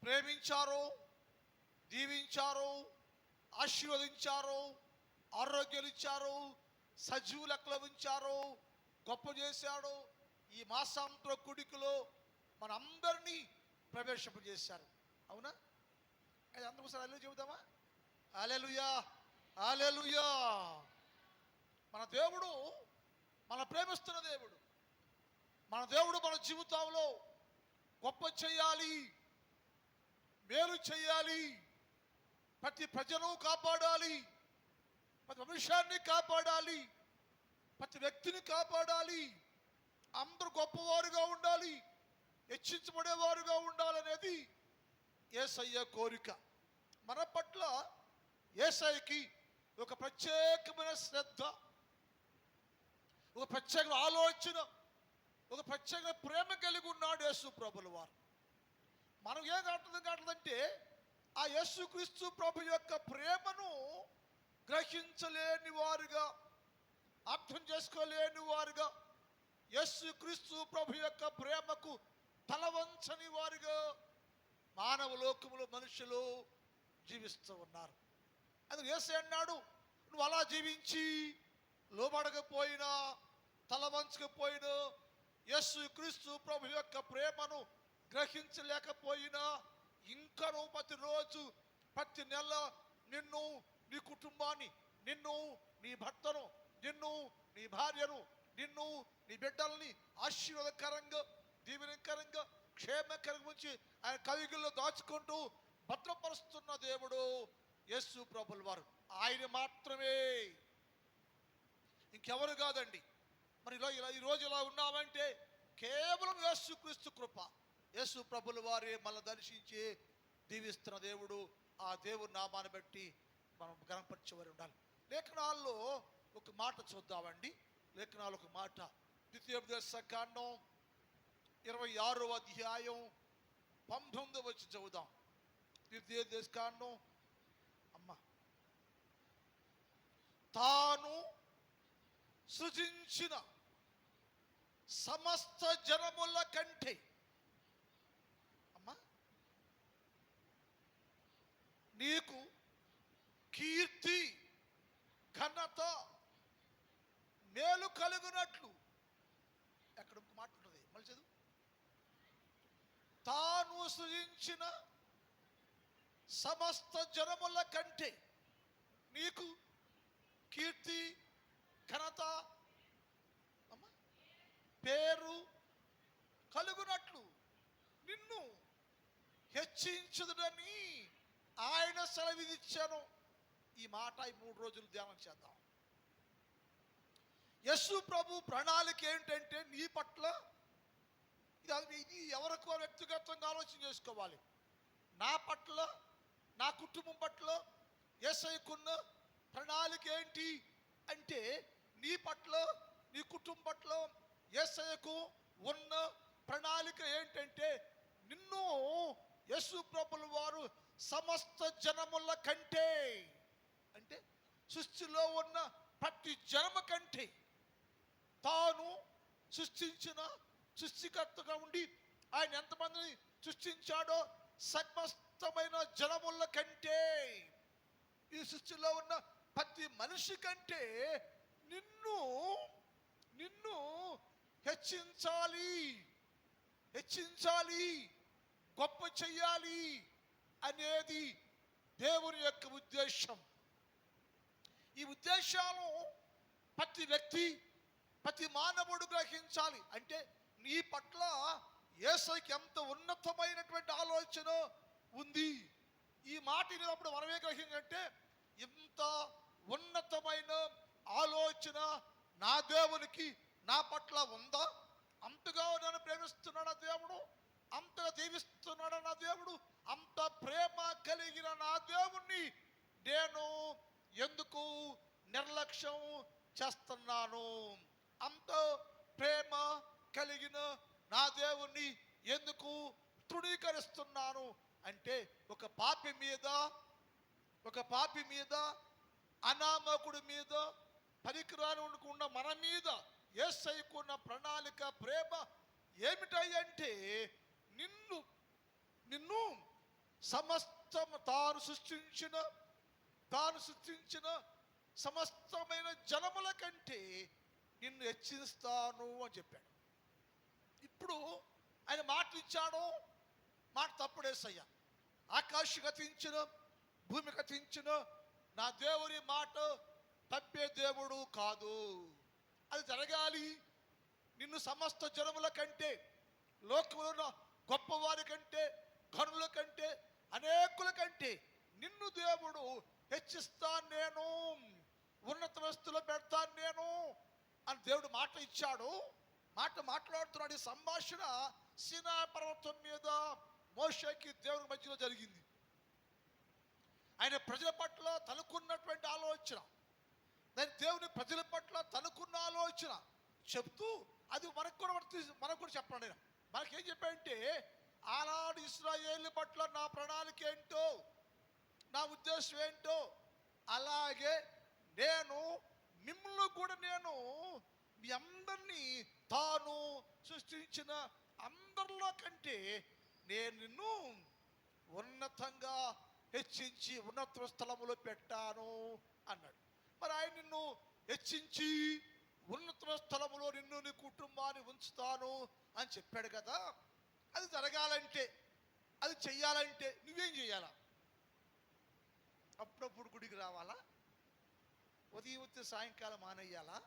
ప్రేమించారు, దీవించారు, ఆశీర్వదించారు, ఆరోగ్యాలు ఇచ్చారు, సజీవు లెక్కలో ఉంచారు, గొప్ప చేశాడు. ఈ మాసాంతర కుడికలో మనందరినీ ప్రవేశింపజేశారు. అవునా? అది అందరూ ఒకసారి హల్లెలూయా చెబుతామా? హల్లెలూయా, హల్లెలూయా. మన దేవుడు మన ప్రేమిస్తున్న దేవుడు. మన దేవుడు మన జీవితంలో గొప్ప చేయాలి, మేలు చేయాలి, ప్రతి ప్రజను కాపాడాలి, ప్రతి మనుష్యాన్ని కాపాడాలి, ప్రతి వ్యక్తిని కాపాడాలి, అందరూ గొప్పవారుగా ఉండాలి, హెచ్చించబడేవారుగా ఉండాలనేది యేసయ్య కోరిక. మన పట్ల యేసయ్యకి ఒక ప్రత్యేకమైన శ్రద్ధ, ఒక ప్రత్యేక ఆలోచన, ఒక ప్రత్యేక ప్రేమ కలిగి ఉన్నాడు యేసు ప్రభుల వారు. మనం ఏం కావట్లేదంటే ఆ యేసుక్రీస్తు ప్రభు యొక్క ప్రేమను గ్రహించలేని వారుగా, అర్థం చేసుకోలేని వారుగా, యేసుక్రీస్తు ప్రభు యొక్క ప్రేమకు తలవంచని వారుగా మానవ లోకములో మనుషులు జీవిస్తూ ఉన్నారు. అది యేసే అన్నాడు, నువ్వు అలా జీవించి లోబడకపోయినా, తలవంచకపోయినా, యేసుక్రీస్తు ప్రభు యొక్క ప్రేమను గ్రహించలేకపోయినా, ఇంకా నువ్వు ప్రతిరోజు ప్రతి నెల నిన్ను, నీ కుటుంబాన్ని, నిన్ను, నీ భర్తను, నిన్ను, నీ భార్యను, నిన్ను, నీ బిడ్డల్ని ఆశీర్వాదకరంగా, దీవెనకరంగా, క్షేమకరంగా ఉంచి ఆయన కవిగుల్లో దాచుకుంటూ భద్రపరుస్తున్న దేవుడు యేసు ప్రభుల వారు. ఆయన మాత్రమే, ఇంకెవరు కాదండి. మరి ఈరోజు ఇలా ఉన్నామంటే కేవలం యేసుక్రీస్తు కృప. యేసు ప్రభుల వారే మనల్ని దర్శించి దీవిస్తున్న దేవుడు. ఆ దేవుని నామాన్ని బట్టి మనం గణపరిచేవారు ఉండాలి. లేఖనాల్లో ఒక మాట చూద్దామండి. లేఖనాలు ఒక మాట, ద్వితీయోపదేశకాండం 26వ అధ్యాయం 19వ వచ్చి చదువుదాం. ద్వితీయోపదేశకాండం. అమ్మ, తాను సృజించిన సమస్త జనముల కంటే, అమ్మా, నీకు కీర్తి, ఘనత, మేలు కలుగునట్లు. ఎక్కడ ఒక మాట ఉంటుంది, మళ్ళీ చదువు. తాను సృజించిన సమస్త జనముల కంటే నీకు కీర్తి, ఘనత, పేరు కలుగునట్లు నిన్ను హెచ్చించుదునని ఆయన సెలవిచ్చాను. ఈ మాట ఈ 3 రోజులు ధ్యానం చేద్దాం. యేసు ప్రభు ప్రణాళిక ఏంటంటే నీ పట్ల, ఇది ఎవరికో వ్యక్తిగతంగా ఆలోచన చేసుకోవాలి. నా పట్ల, నా కుటుంబం పట్ల యేసయ్యకున్న ప్రణాళిక ఏంటి అంటే, నీ పట్ల, నీ కుటుంబం పట్ల యేసయ్యకు ఉన్న ప్రణాళిక ఏంటంటే, నిన్ను యేసు ప్రభుల వారు సమస్త జనముల కంటే, అంటే సృష్టిలో ఉన్న ప్రతి జనము కంటే, తాను సృష్టించిన సృష్టికర్తగా ఉండి ఆయన ఎంతమందిని సృష్టించాడో సమస్తమైన జనముల కంటే, ఈ సృష్టిలో ఉన్న ప్రతి మనిషి కంటే నిన్ను హెచ్చించాలి, గొప్ప చెయ్యాలి అనేది దేవుని యొక్క ఉద్దేశం. ఈ ఉద్దేశాలు ప్రతి వ్యక్తి, ప్రతి మానవుడు గ్రహించాలి. అంటే నీ పట్ల యేసయ్యకి ఎంత ఉన్నతమైనటువంటి ఆలోచన ఉంది. ఈ మాట వినేటప్పుడు మనమే గ్రహించాలంటే, ఇంత ఉన్నతమైన ఆలోచన నా దేవునికి నా పట్ల ఉందా? అంతగా నన్ను ప్రేమిస్తున్నాడు దేవుడు, అంతగా దీవిస్తున్నాడు నా దేవుడు, అంత ప్రేమ కలిగిన నా దేవుణ్ణి నేను ఎందుకు నిర్లక్ష్యం చేస్తున్నాను? అంత ప్రేమ కలిగిన నా దేవుణ్ణి ఎందుకు తృణీకరిస్తున్నాను అంటే, ఒక పాపి మీద, అనామకుడి మీద, పనికిరాని ఉన్న మన మీద యేసయ్యకున్న ప్రణాళిక, ప్రేమ ఏమిటంటే నిన్ను సమస్తము తాను సృష్టించిన సమస్తమైన జనముల కంటే నిన్ను హెచ్చిస్తాను అని చెప్పాడు. ఇప్పుడు ఆయన మాట ఇచ్చాడు, మాట తప్పుడేసయ్యా. ఆకాశం గతించిన, భూమి గతించిన నా దేవుని మాట తప్పే దేవుడు కాదు. అది జరగాలి. నిన్ను సమస్త జనముల కంటే, లోకంలో ఉన్న గొప్పవారి కంటే, ఘనుల కంటే, అనేకుల కంటే నిన్ను దేవుడు హెచ్చిస్తాను, నేను ఉన్నత వస్తువులో పెడతాను నేను అని దేవుడు మాట ఇచ్చాడు. మాట్లాడుతున్నాడు. ఈ సంభాషణ సీనాయి పర్వతం మీద మోషేకి దేవుని మధ్యలో జరిగింది. ఆయన ప్రజల పట్ల తనకున్నటువంటి ఆలోచన, దాని దేవుని ప్రజల పట్ల తనకున్న ఆలోచన చెప్తూ అది మనకు కూడా చెప్పండి. మనకేం చెప్పాడంటే, ఆనాడు ఇశ్రాయేలు పట్ల నా ప్రణాళిక ఏంటో, నా ఉద్దేశం ఏంటో, అలాగే నేను మిమ్మల్ని కూడా నేను మీ అందరినీ తాను సృష్టించిన అందరిలో కంటే నేను నిన్ను ఉన్నతంగా హెచ్చించి ఉన్నత స్థలములో పెట్టాను అన్నాడు. మరి ఆయన నిన్ను హెచ్చించి ఉన్నత స్థలములో నిన్ను నీ కుటుంబాన్ని ఉంచుతాను అని చెప్పాడు కదా. అది జరగాలంటే, అది చెయ్యాలంటే నువ్వేం చెయ్యాలా? అప్పుడప్పుడు గుడికి రావాలా? ఉదయం వచ్చి సాయంకాలం మానేయాలా?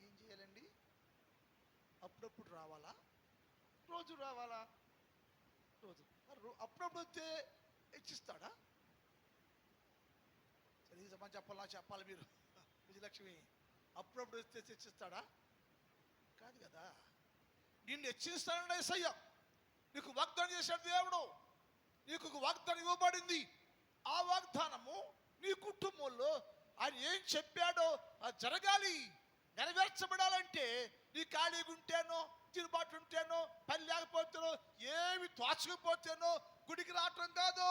ఏం చేయాలండి? అప్పుడప్పుడు రావాలా? రోజు రావాలా? రోజు అప్పుడప్పుడు వస్తే హెచ్చిస్తాడా? సరే సమాజం చెప్పాలి మీరు. విజయలక్ష్మి, అప్పుడప్పుడు వస్తే హెచ్చిస్తాడా? కాదు కదా. నిన్ను హెచ్చిస్తానండి యేసయ్య. నీకు వాగ్దానం చేశాడు దేవుడు. నీకు ఒక వాగ్దానం ఇవ్వబడింది. ఆ వాగ్దానము నీ కుటుంబంలో ఆయన ఏం చెప్పాడో అది జరగాలి, నెరవేర్చబడాలంటే నీ ఖాళీగా ఉంటేనో, తిరుగుబాటు ఉంటేనో, పని లేకపోతేనో, ఏమి తోచకపోతేనో గుడికి రావటం కాదు.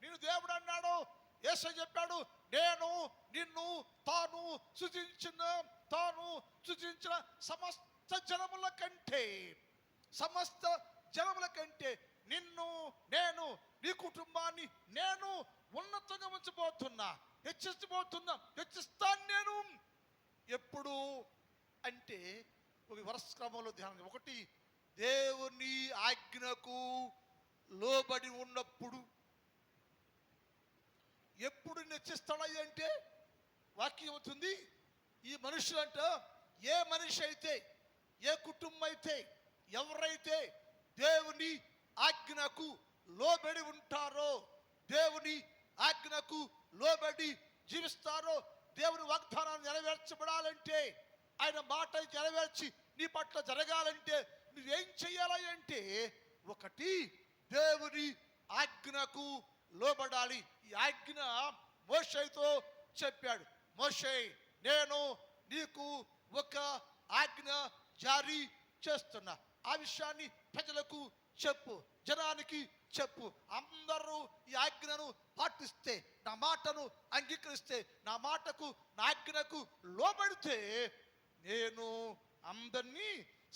నేను దేవుడు అన్నాడు, యేసయ్య చెప్పాడు, నేను నిన్ను తాను సృజించిన సమస్త జనముల కంటే నిన్ను నేను, నీ కుటుంబాన్ని నేను ఉన్నతంగా ఉంచబోతున్నా, హెచ్చిస్తాను నేను. ఎప్పుడు అంటే ఒక వరుస క్రమంలో ధ్యానం. ఒకటి, దేవుని ఆజ్ఞకు లోబడి ఉన్నప్పుడు. ఎప్పుడు హెచ్చిస్తాడు అంటే వాక్యం అవుతుంది. ఈ మనుషులంట, ఏ మనిషి అయితే, ఏ కుటుంబం అయితే, ఎవరైతే దేవుని ఆజ్ఞకు లోబడి ఉంటారో, దేవుని ఆజ్ఞకు లోబడి జీవిస్తారో, దేవుని వాగ్దానాన్ని నెరవేర్చబడాలంటే, ఆయన మాట నెరవేర్చి నీ పట్ల జరగాలంటే నువ్వేం చెయ్యాలి అంటే, ఒకటి, దేవుని ఆజ్ఞకు లోబడాలి. ఈ ఆజ్ఞ మోషేతో చెప్పాడు. మోషే, నేను నీకు ఒక ఆజ్ఞ జారీ చేస్తున్నా. ఆ విషయాన్ని ప్రజలకు చెప్పు, జనానికి చెప్పు. అందరూ ఈ ఆజ్ఞను పాటిస్తే, నా మాటను అంగీకరిస్తే, నా మాటకు, నా ఆజ్ఞకు లోబడితే నేను అందరినీ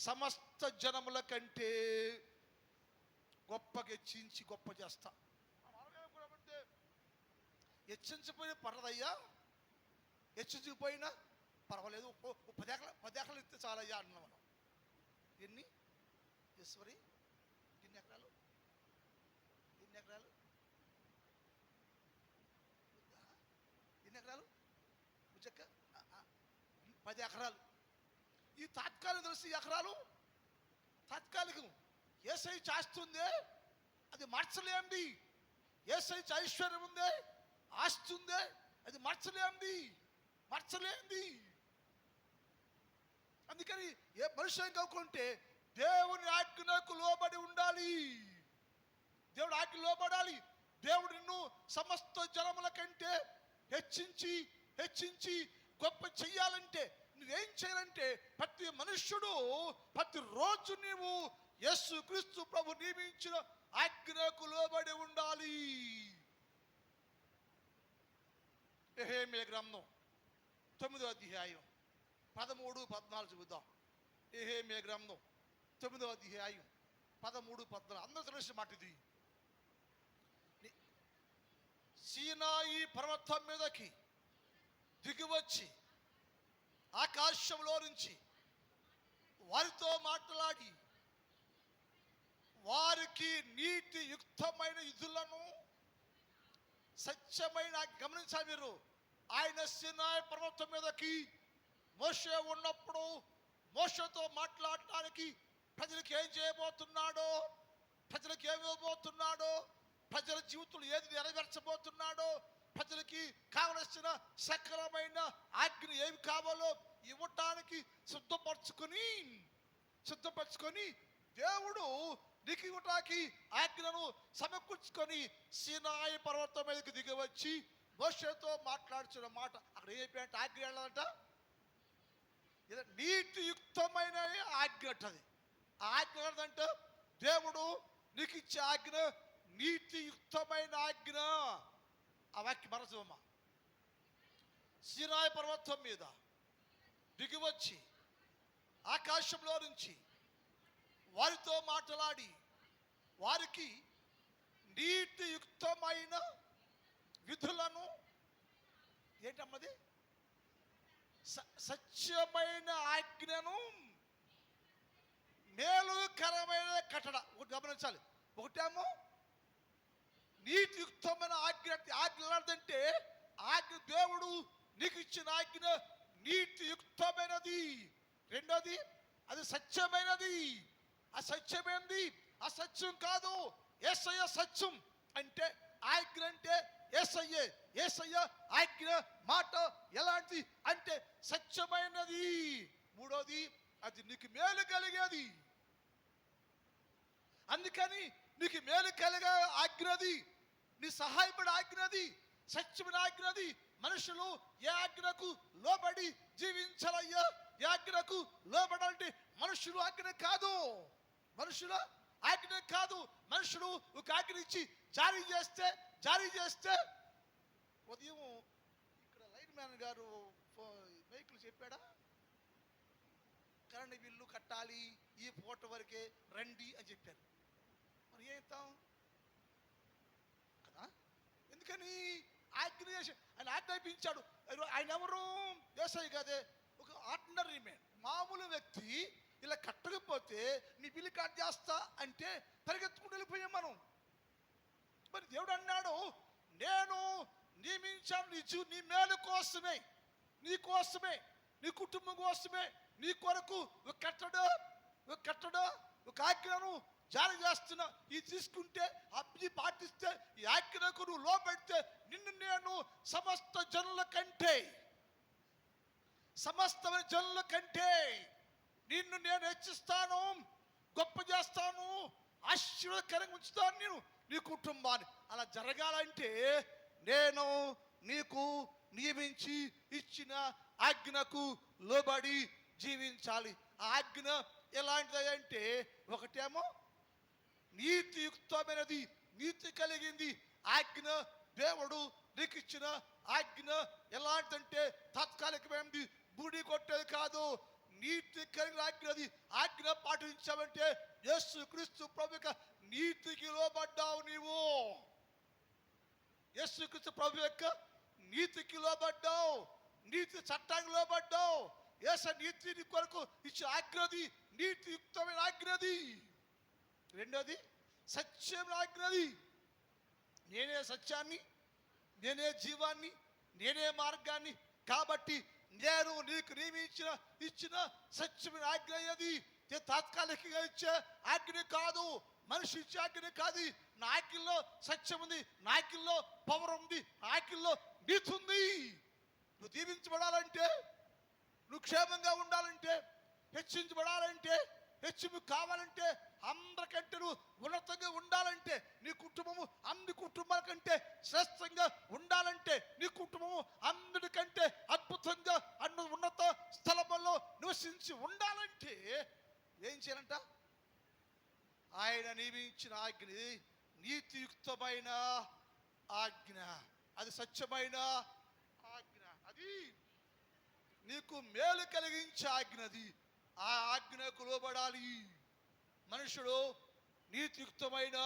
సమస్త జనముల కంటే గొప్పగా హెచ్చించి గొప్ప చేస్తా. హెచ్చించిపోయినా పర్లేదయ్యా, హెచ్చించిపోయినా పర్వాలేదు, 10 ఎకరాలు ఇస్తే చాలయ్యా అన్నాం మనం. ఎన్ని ఈశ్వరి, ఎన్ని ఎకరాలు? 10 ఎకరాలు? ఉచ్చక్క 10 ఎకరాలు. ఈ తాత్కాలిక తెలిసి ఎకరాలు తాత్కాలికం. యేసయ్య చేస్తుందే అది మార్చలేంది. యేసయ్య ఐశ్వర్యం ఉందే, ఆస్తి ఉందే, అది మార్చలేంది. అందుకని ఏ మనుషులు కాకుంటే దేవుని ఆజ్ఞకు లోబడి ఉండాలి. దేవుడు ఆజ్ఞ లోబడాలి. దేవుడు నిన్ను సమస్త జనముల కంటే హెచ్చించి గొప్ప చెయ్యాలంటే నువ్వేం చేయాలంటే, ప్రతి మనుష్యుడు ప్రతిరోజు నీవు యేసుక్రీస్తు ప్రభు నియమించిన ఆజ్ఞకు లోబడి ఉండాలి. యెహెమీయా గ్రంథం 9వ అధ్యాయం 13, 14 చూద్దాం. యెహెమీయా గ్రంథం 9వ అధ్యాయం 13, 14 అందరూ తెలిసిన మాట ఇది. సీనాయి పర్వతం మీదకి దిగివచ్చి ఆకాశంలో నుంచి వారితో మాట్లాడి వారికి నీతియుక్తమైన విధులను సత్యమైన, గమనించాలి మీరు, ఆయన సీనాయి పర్వతం మీదకి మోషే ఉన్నప్పుడు మోషేతో మాట్లాడటానికి ప్రజలకు ఏం చేయబోతున్నాడో, ప్రజలకు ఏమి ఇవ్వబోతున్నాడో, ప్రజల జీవితంలో ఏది నెరవేర్చబోతున్నాడో, ప్రజలకి కావలసిన సకలమైన ఆజ్ఞ ఏమి కావాలో ఇవ్వటానికి సిద్ధపరచుకొని దేవుడు నీకు ఇవ్వటానికి ఆజ్ఞను సమకూర్చుకొని సీనాయి పర్వతం మీదకి దిగివచ్చి మోషేతో మాట్లాడుచున్న మాట అక్కడ ఏమిటంటే ఆజ్ఞ వెళ్ళాలంట, నీతియుక్తమైన ఆజ్ఞ అంటది. ఆజ్ఞ అంటే దేవుడు నీకు ఇచ్చే ఆజ్ఞ నీతియుక్తమైన ఆజ్ఞ. ఆ వాక్య మనసుమ్మ. సీనాయి పర్వతం మీద దిగివచ్చి ఆకాశంలో నుంచి వారితో మాట్లాడి వారికి నీతియుక్తమైన విధులను, ఏంటమ్మది, సత్యమైన ఆజ్ఞను, మేలుకరమైన కట్టడ. ఒకటి గమనించాలి. ఒకటేమో నీతియుక్తమైన ఆజ్ఞ. ఆజ్ఞ అంటే ఆజ్ఞ దేవుడు నీకు ఇచ్చిన ఆజ్ఞ నీతియుక్తమైనది. రెండోది అది సత్యమైనది. ఆ సత్యమైనది అసత్యం కాదు. యేసయ్య సత్యం అంటే ఆజ్ఞ అంటే యేసయ్య ఆజ్ఞ మాట ఎలాంటిది అంటే సత్యమైనది. మూడోది అది నీకు మేలు కలిగేది. అందుకని నీకు మేలు కలిగే ఆజ్ఞది, నీ సహాయపడే ఆజ్ఞది, సత్యమైన ఆజ్ఞది. మనుషులు ఏ ఆజ్ఞకు లోబడి జీవించాలయ్యా? ఏ ఆజ్ఞకు లోబడాలంటే మనుషులు ఆజ్ఞ కాదు, మనుషుల ఆజ్ఞ కాదు. మనుషులు ఒక ఆజ్ఞ ఇచ్చి జారీ చేస్తే ఉదయం ఇక్కడ లైన్ మ్యాన్ గారు మైకులు చెప్పాడా, కరెంట్ బిల్లు కట్టాలి ఈ పూట వరకే రండి అని చెప్పారు. మరి ఏం కదా? ఎందుకని ఆజ్ఞ చేసి ఆయన ఆజ్ఞాపించాడు. ఆయన ఎవరు? యేసయ్య కాదే, ఒక ఆర్డినరీ మ్యాన్, మామూలు వ్యక్తి. ఇలా కట్టకపోతే నీ బిల్లు కట్ చేస్తా అంటే పరిగెత్తుకుంటూ వెళ్ళిపోయాం మనం. మరి దేవుడు అన్నాడు, నేను నియమించాను నీ మేలు కోసమే, నీ కోసమే, నీ కుటుంబం కోసమే, నీ కొరకు ఒక కట్టడ ఒక ఆజ్ఞను జారీ చేస్తున్నా. ఇది తీసుకుంటే ఇది పాటిస్తే ఈ ఆజ్ఞకు నువ్వు లోబడితే నిన్ను నేను సమస్తమైన జనుల కంటే నిన్ను నేను హెచ్చిస్తాను, గొప్ప చేస్తాను, ఆశీర్వాదకరంగా ఉంచుతాను నేను నీ కుటుంబాన్ని. అలా జరగాలంటే నేను నీకు నియమించి ఇచ్చిన ఆజ్ఞకు లోబడి జీవించాలి. ఆ ఆజ్ఞ ఎలాంటిది అంటే ఒకటేమో నీతియుక్తమైనది, నీతి కలిగింది ఆజ్ఞ. దేవుడు నీకు ఇచ్చిన ఆజ్ఞ ఎలాంటిదంటే తాత్కాలికమైనది, బూడి కొట్టేది కాదు. నీతి కలిగిన ఆజ్ఞది. ఆజ్ఞ పాటించావంటే యేసు క్రీస్తు ప్రభు యొక్క నీతికి లోబడ్డావు నీవు. యేసు క్రీస్తు ప్రభు యొక్క నీతికి లోబడ్డావు, నీతి చట్టానికి లోబడ్డావు. యేసు నీతిని కొరకు ఇచ్చే ఆజ్ఞది నీతియుక్తమైన ఆజ్ఞది. రెండోది సత్యమైన ఆజ్ఞది. నేనే సత్యాన్ని, నేనే జీవాన్ని, నేనే మార్గాన్ని. కాబట్టి నేను నీకు ఇచ్చిన సత్యమైన ఆజ్ఞ అది. తాత్కాలికంగా ఇచ్చే ఆజ్ఞ కాదు, మనిషి ఇచ్చే ఆజ్ఞ కాదు. నా ఆజ్ఞలో సత్యం ఉంది, నా ఆజ్ఞలో పవర్ ఉంది, నా ఆజ్ఞలో నీతి ఉంది. నువ్వు దీవించబడాలంటే, నువ్వు క్షేమంగా ఉండాలంటే, హెచ్చించబడాలంటే, హెచ్చింపు కావాలంటే, అందరికంటే నువ్వు ఉన్నతంగా ఉండాలంటే, నీ కుటుంబము అన్ని కుటుంబాల కంటే శ్రేష్టంగా ఉండాలంటే, నీ కుటుంబము అందరికంటే అద్భుతంగా ఉన్నత స్థలంలో నివసించి ఉండాలంటే ఏం చేయాలంట? ఆయన నియమించిన ఆజ్ఞ నీతియుక్తమైన ఆజ్ఞ, అది సత్యమైన ఆజ్ఞ, అది నీకు మేలు కలిగించే ఆజ్ఞది. ఆ ఆజ్ఞకు లోబడాలి. మనుషుడు నీతియుక్తమైన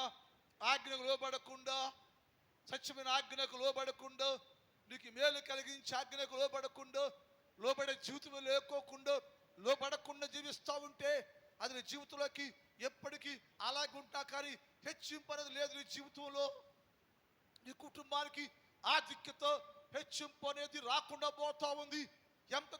ఆజ్ఞకు లోబడకుండా, సత్యమైన ఆజ్ఞకు లోబడకుండా, నీకు మేలు కలిగించే ఆజ్ఞకు లోబడకుండా, లోబడే జీవితం లేకోకుండా, లోబడకుండా జీవిస్తూ ఉంటే అది నీ జీవితంలోకి ఎప్పటికీ అలాగే ఉంటా. కానీ హెచ్చింపు అనేది లేదు నీ జీవితంలో. నీ కుటుంబానికి ఆధిక్యత, హెచ్చింపు అనేది రాకుండా పోతా ఉంది. ఎంతో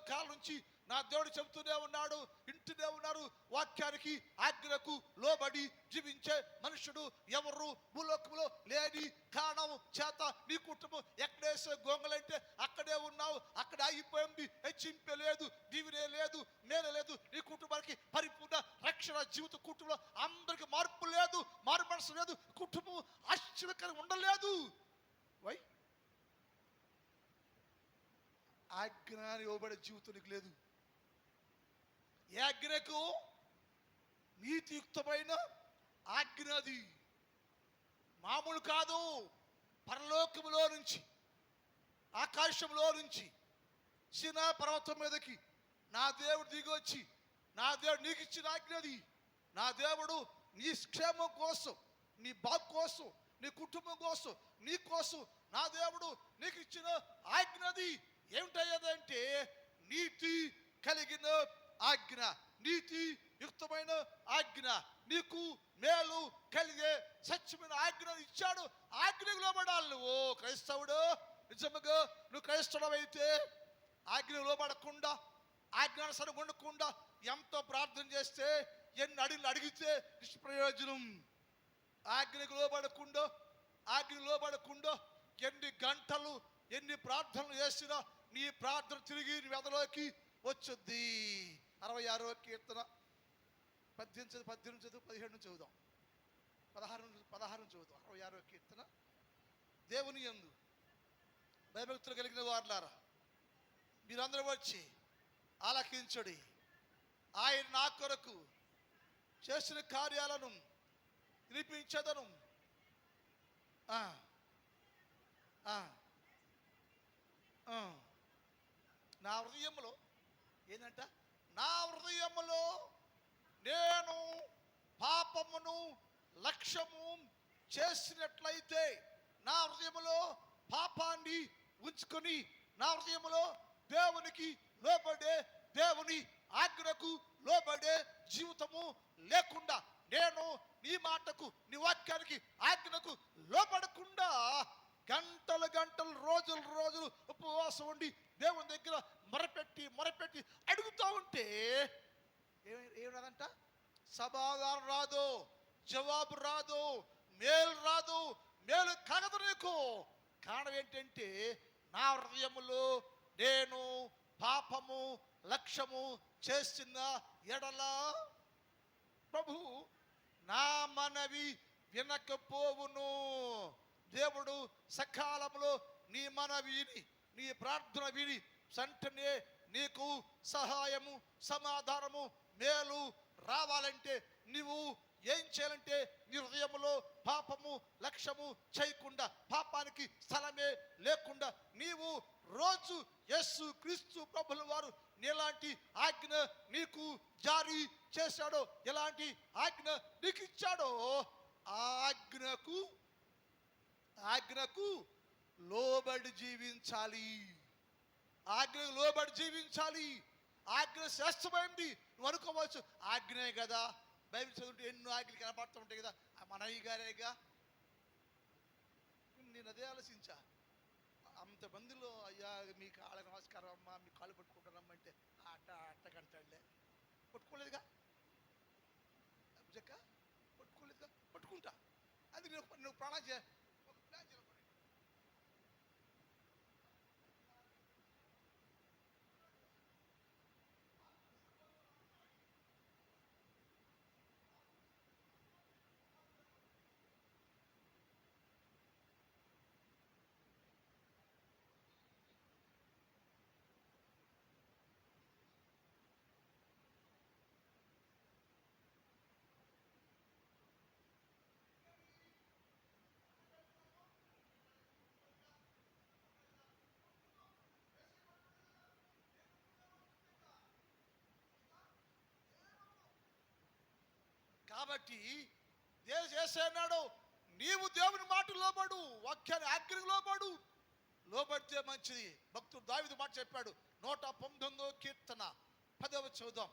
కాలం నుంచి నా దేవుడు చెబుతూనే ఉన్నాడు, వింటూనే ఉన్నారు. వాక్యానికి ఆజ్ఞలకు లోబడి జీవించే మనుషుడు ఎవరు భూలోకంలో లేని కారణం చేత నీ కుటుంబం ఎక్కడేసే గొంగలంటే అక్కడే ఉన్నావు, అక్కడే ఆగిపోయింది. హెచ్చింపే లేదు, దీవెనే లేదు, మేలు లేదు. నీ కుటుంబానికి పరిపూర్ణ రక్షణ జీవిత కుటుంబంలో అందరికి మార్పు లేదు, మారు మనసు లేదు, కుటుంబం ఆశ్చర్యకరంగా ఉండలేదు. వై ఆజ్ఞని ఇవ్వబడే జీవితం నీకు లేదు. ఏ ఆజ్ఞకు? నీతియుక్తమైన ఆజ్ఞ. అది మామూలు కాదు. పరలోకములో నుంచి, ఆకాశంలో నుంచి సినా పర్వతం మీదకి నా దేవుడు దిగి వచ్చి, నా దేవుడు నీకు ఇచ్చిన ఆజ్ఞది. నా దేవుడు నీ క్షేమం కోసం, నీ బాగు కోసం, నీ కుటుంబం కోసం, నీ కోసం నా దేవుడు నీకు ఇచ్చిన ఆజ్ఞది. ఏమిటయ్యదంటే నీతి కలిగిన ఆజ్ఞ, నీతి యుక్తమైన ఆజ్ఞ, నీకు మేలు కలిగే సత్యమైన ఆజ్ఞ ఇచ్చాడు. ఆజ్ఞకు లోబడాలి నువ్వు. క్రైస్తవుడు నిజముగా నువ్వు క్రైస్తవుడు అయితే ఆజ్ఞకు లోబడకుండా, ఆజ్ఞానుసారం ఉండకుండా ఎంతో ప్రార్థన చేస్తే, ఎన్ని అడుగులు అడిగితే నిష్ప్రయోజనం. ఆజ్ఞకు లోబడకుండా ఎన్ని గంటలు, ఎన్ని ప్రార్థనలు చేసినా నీ ప్రార్థన తిరిగి నీ వెదలోకి వచ్చుద్ది. 66వ కీర్తన 18 17 చదువుదాం. 16 చదువుదాం. 66వ కీర్తన. దేవుని యందు భయభక్తులు కలిగిన వారులారా, మీరందరూ వచ్చి ఆలకించుడి. ఆయన నా కొరకు చేసిన కార్యాలను వినిపించదను. నా హృదయంలో ఏంటంట? నా హృదయములో నేను పాపమును లక్ష్యము చేసినట్లయితే, నా హృదయములో పాపాన్ని ఉంచుకొని, నా హృదయములో దేవునికి లోబడే, దేవుని ఆజ్ఞకు లోబడే జీవితము లేకుండా, నేను నీ మాటకు, నీ వాక్యానికి, ఆజ్ఞకు లోబడకుండా గంటలు రోజులు ఉపవాసం ఉండి దేవుని దగ్గర మొరపెట్టి అడుగుతూ ఉంటే ఏమన్నదంట? సమాధానం రాదు, జవాబు రాదు, మేలు రాదు, మేలు కలగదు నీకు. కారణం ఏంటంటే నా హృదయములో నేను పాపము లక్ష్యము చేసిన ఎడల ప్రభు నా మనవి వినకపోవును. దేవుడు సకాలంలో నీ మనవిని, నీ ప్రార్థన విని వెంటనే నీకు సహాయము, సమాధానము, మేలు రావాలంటే నీవు ఏం చేయాలంటే, నీ హృదయంలో పాపము లక్ష్యము చేయకుండా, పాపానికి స్థలమే లేకుండా నీవు రోజు యేసు క్రీస్తు ప్రభుల వారు ఎలాంటి ఆజ్ఞ నీకు జారీ చేశాడో, ఎలాంటి ఆజ్ఞ నీకు ఇచ్చాడో ఆజ్ఞకు లోబడి జీవించాలి. ఆజ్ఞకు లోబడి జీవించాలి. ఆజ్ఞ శ్రేష్టమైంది. నువ్వు అనుకోవచ్చు, ఆజ్ఞే కదా, బైబిల్ చదువుతుంటే ఎన్నో ఆజ్ఞలు కనపడుతూ ఉంటాయి కదా, మనయ్య గారేగా. నేను అదే ఆలోచించా. అంతమందిలో అయ్యా మీ కాళ్ళ నమస్కారం అమ్మా, మీ కాళ్ళు పట్టుకుంటానమ్మా అంటే అట్టగంటాడులే. పట్టుకోలేదుగా జక్క, పట్టుకోలేదుగా, పట్టుకుంటా. అది నువ్వు ప్రాణం కాబట్టి చేసేనాడు, నీవు దేవుని మాట లోబడు, వాక్యాన్ని ఆజ్ఞకు లోబడు. లోబడితే మంచిది. భక్తుడు దావీదు మాట చెప్పాడు. 119వ కీర్తన 10వ చదువుదాం.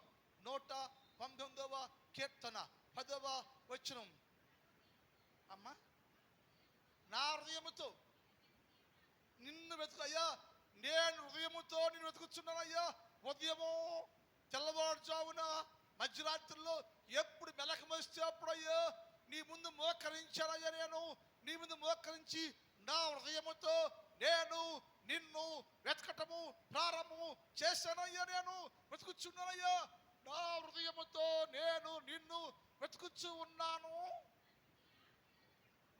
119వ కీర్తన 10వ వచనం. అమ్మా, నా హృదయముతో నిన్ను వెతుకయ్యా, నేను హృదయముతో నిన్ను వెతుకుతున్నానయ్యా. ఉదయము, తెల్లవారుజామున, మధ్యరాత్రిలో ఎప్పుడు మెలక వస్తే అప్పుడయ్యా నీ ముందు మోకరించానయ్యా. నేను నీ ముందు మోకరించి నా హృదయముతో నేను నిన్ను వెతకటము ప్రారంభము చేశానయ్యా. నేను వెతుకుచున్నానయ్యా, నా హృదయముతో నేను నిన్ను వెతుకుచు ఉన్నాను.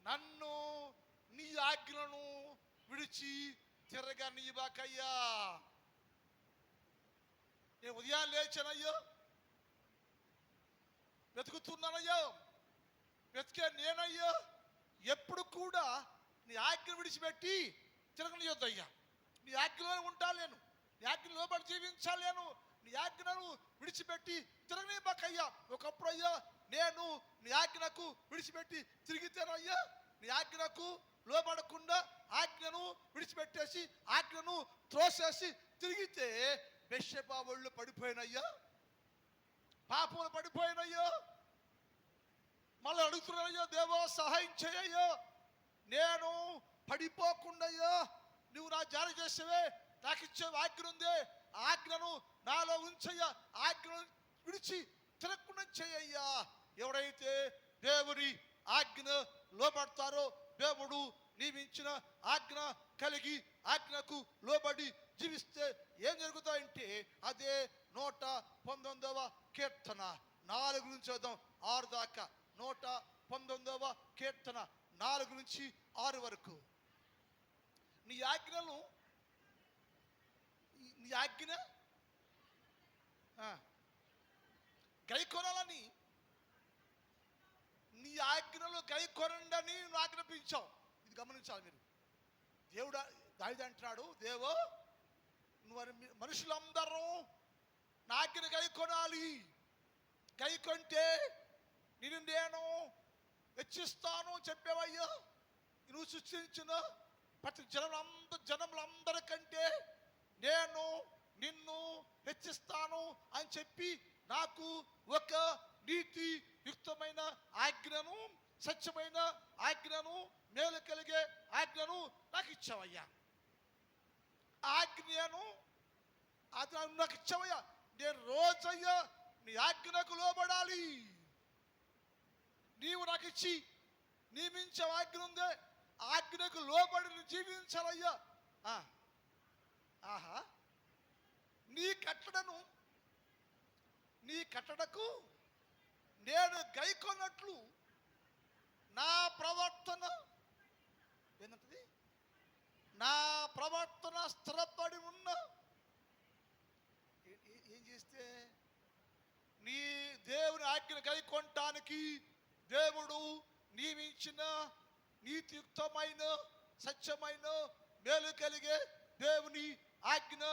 నన్ను నీ ఆజ్ఞలను విడిచి తిరగనీయబాకయ్యా. నేను ఉదయం లేచానయ్యా, వెతుకుతున్నానయ్యా. వెతికే నేనయ్యా ఎప్పుడు కూడా నీ ఆజ్ఞ విడిచిపెట్టి తిరగనియొద్దయ్యా. నీ ఆజ్ఞలో ఉంటాలేను, నీ ఆజ్ఞ లోబడి జీవించాలేను. నీ ఆజ్ఞను విడిచిపెట్టి తిరగనీయబాకయ్యా. ఒకప్పుడు అయ్యా నేను నీ ఆజ్ఞకు విడిచిపెట్టి తిరిగితేనయ్యా, నీ ఆజ్ఞకు లోబడకుండా ఆజ్ఞను విడిచిపెట్టేసి ఆజ్ఞను త్రోసేసి తిరిగితే బెత్షెబా ఒళ్ళు పడిపోయినయ్యా, పాపములు పడిపోయినయ్యా. మళ్ళీ అడుగుతున్నాయ్యా, దేవా సహాయం చేయయ్యా, నేను పడిపోకుండాయ్యా నువ్వు నా జారీ చేసేవే, నాకు ఇచ్చే ఆజ్ఞ ఉంది, ఆజ్ఞను నాలో ఉంచయ్యా, ఆజ్ఞను విడిచి తిరగకుండా చేయయ్యా. ఎవడైతే దేవుని ఆజ్ఞ లోబడతారో, దేవుడు నియమించిన ఆజ్ఞ కలిగి ఆజ్ఞకు లోబడి జీవిస్తే ఏం జరుగుతాయంటే అదే 119వ కీర్తన 4 నుంచి చూద్దాం 6 దాకా. 119వ కీర్తన 4 నుంచి 6 వరకు. నీ ఆజ్ఞను, నీ ఆజ్ఞ గైకొనాలని, నీ ఆజ్ఞలు గైకొనండని నువ్వు ఆజ్ఞాపించావు. ఇది గమనించాలి మీరు. దేవుడు దావీదు అంటున్నాడు, దేవో నువ్వు మనుషులందరూ నా ఆజ్ఞను గైకొనాలి, గైకొంటే నిన్ను నేను హెచ్చిస్తాను చెప్పేవయ్యా. నువ్వు సృష్టించిన ప్రతి జనములందరికంటే నేను నిన్ను హెచ్చిస్తాను అని చెప్పి నాకు ఒక నీతి యుక్తమైన ఆజ్ఞను, సత్యమైన ఆజ్ఞను, మేలు కలిగే ఆజ్ఞను నాకు ఇచ్చావయ్యా. ఆజ్ఞను అది నాకు ఇచ్చావయ్యా. నేను రోజయ్యా నీ ఆజ్ఞకు లోబడాలి. నీవు నాకు ఇచ్చి నియమించే ఆజ్ఞ ఉందే, ఆజ్ఞకు లోబడి జీవించాలయ్యా. ఆహా, నీ కట్టడకు నేను గైకొన్నట్లు నా ప్రవర్తన ఏంటంటది, నా ప్రవర్తన స్థిరపడి ఉన్న. ఏం చేస్తే నీ దేవుని ఆజ్ఞ గైకొనటానికి దేవుడు నియమించిన నీతియుక్తమైన సత్యమైన మేలు కలిగే దేవుని ఆజ్ఞ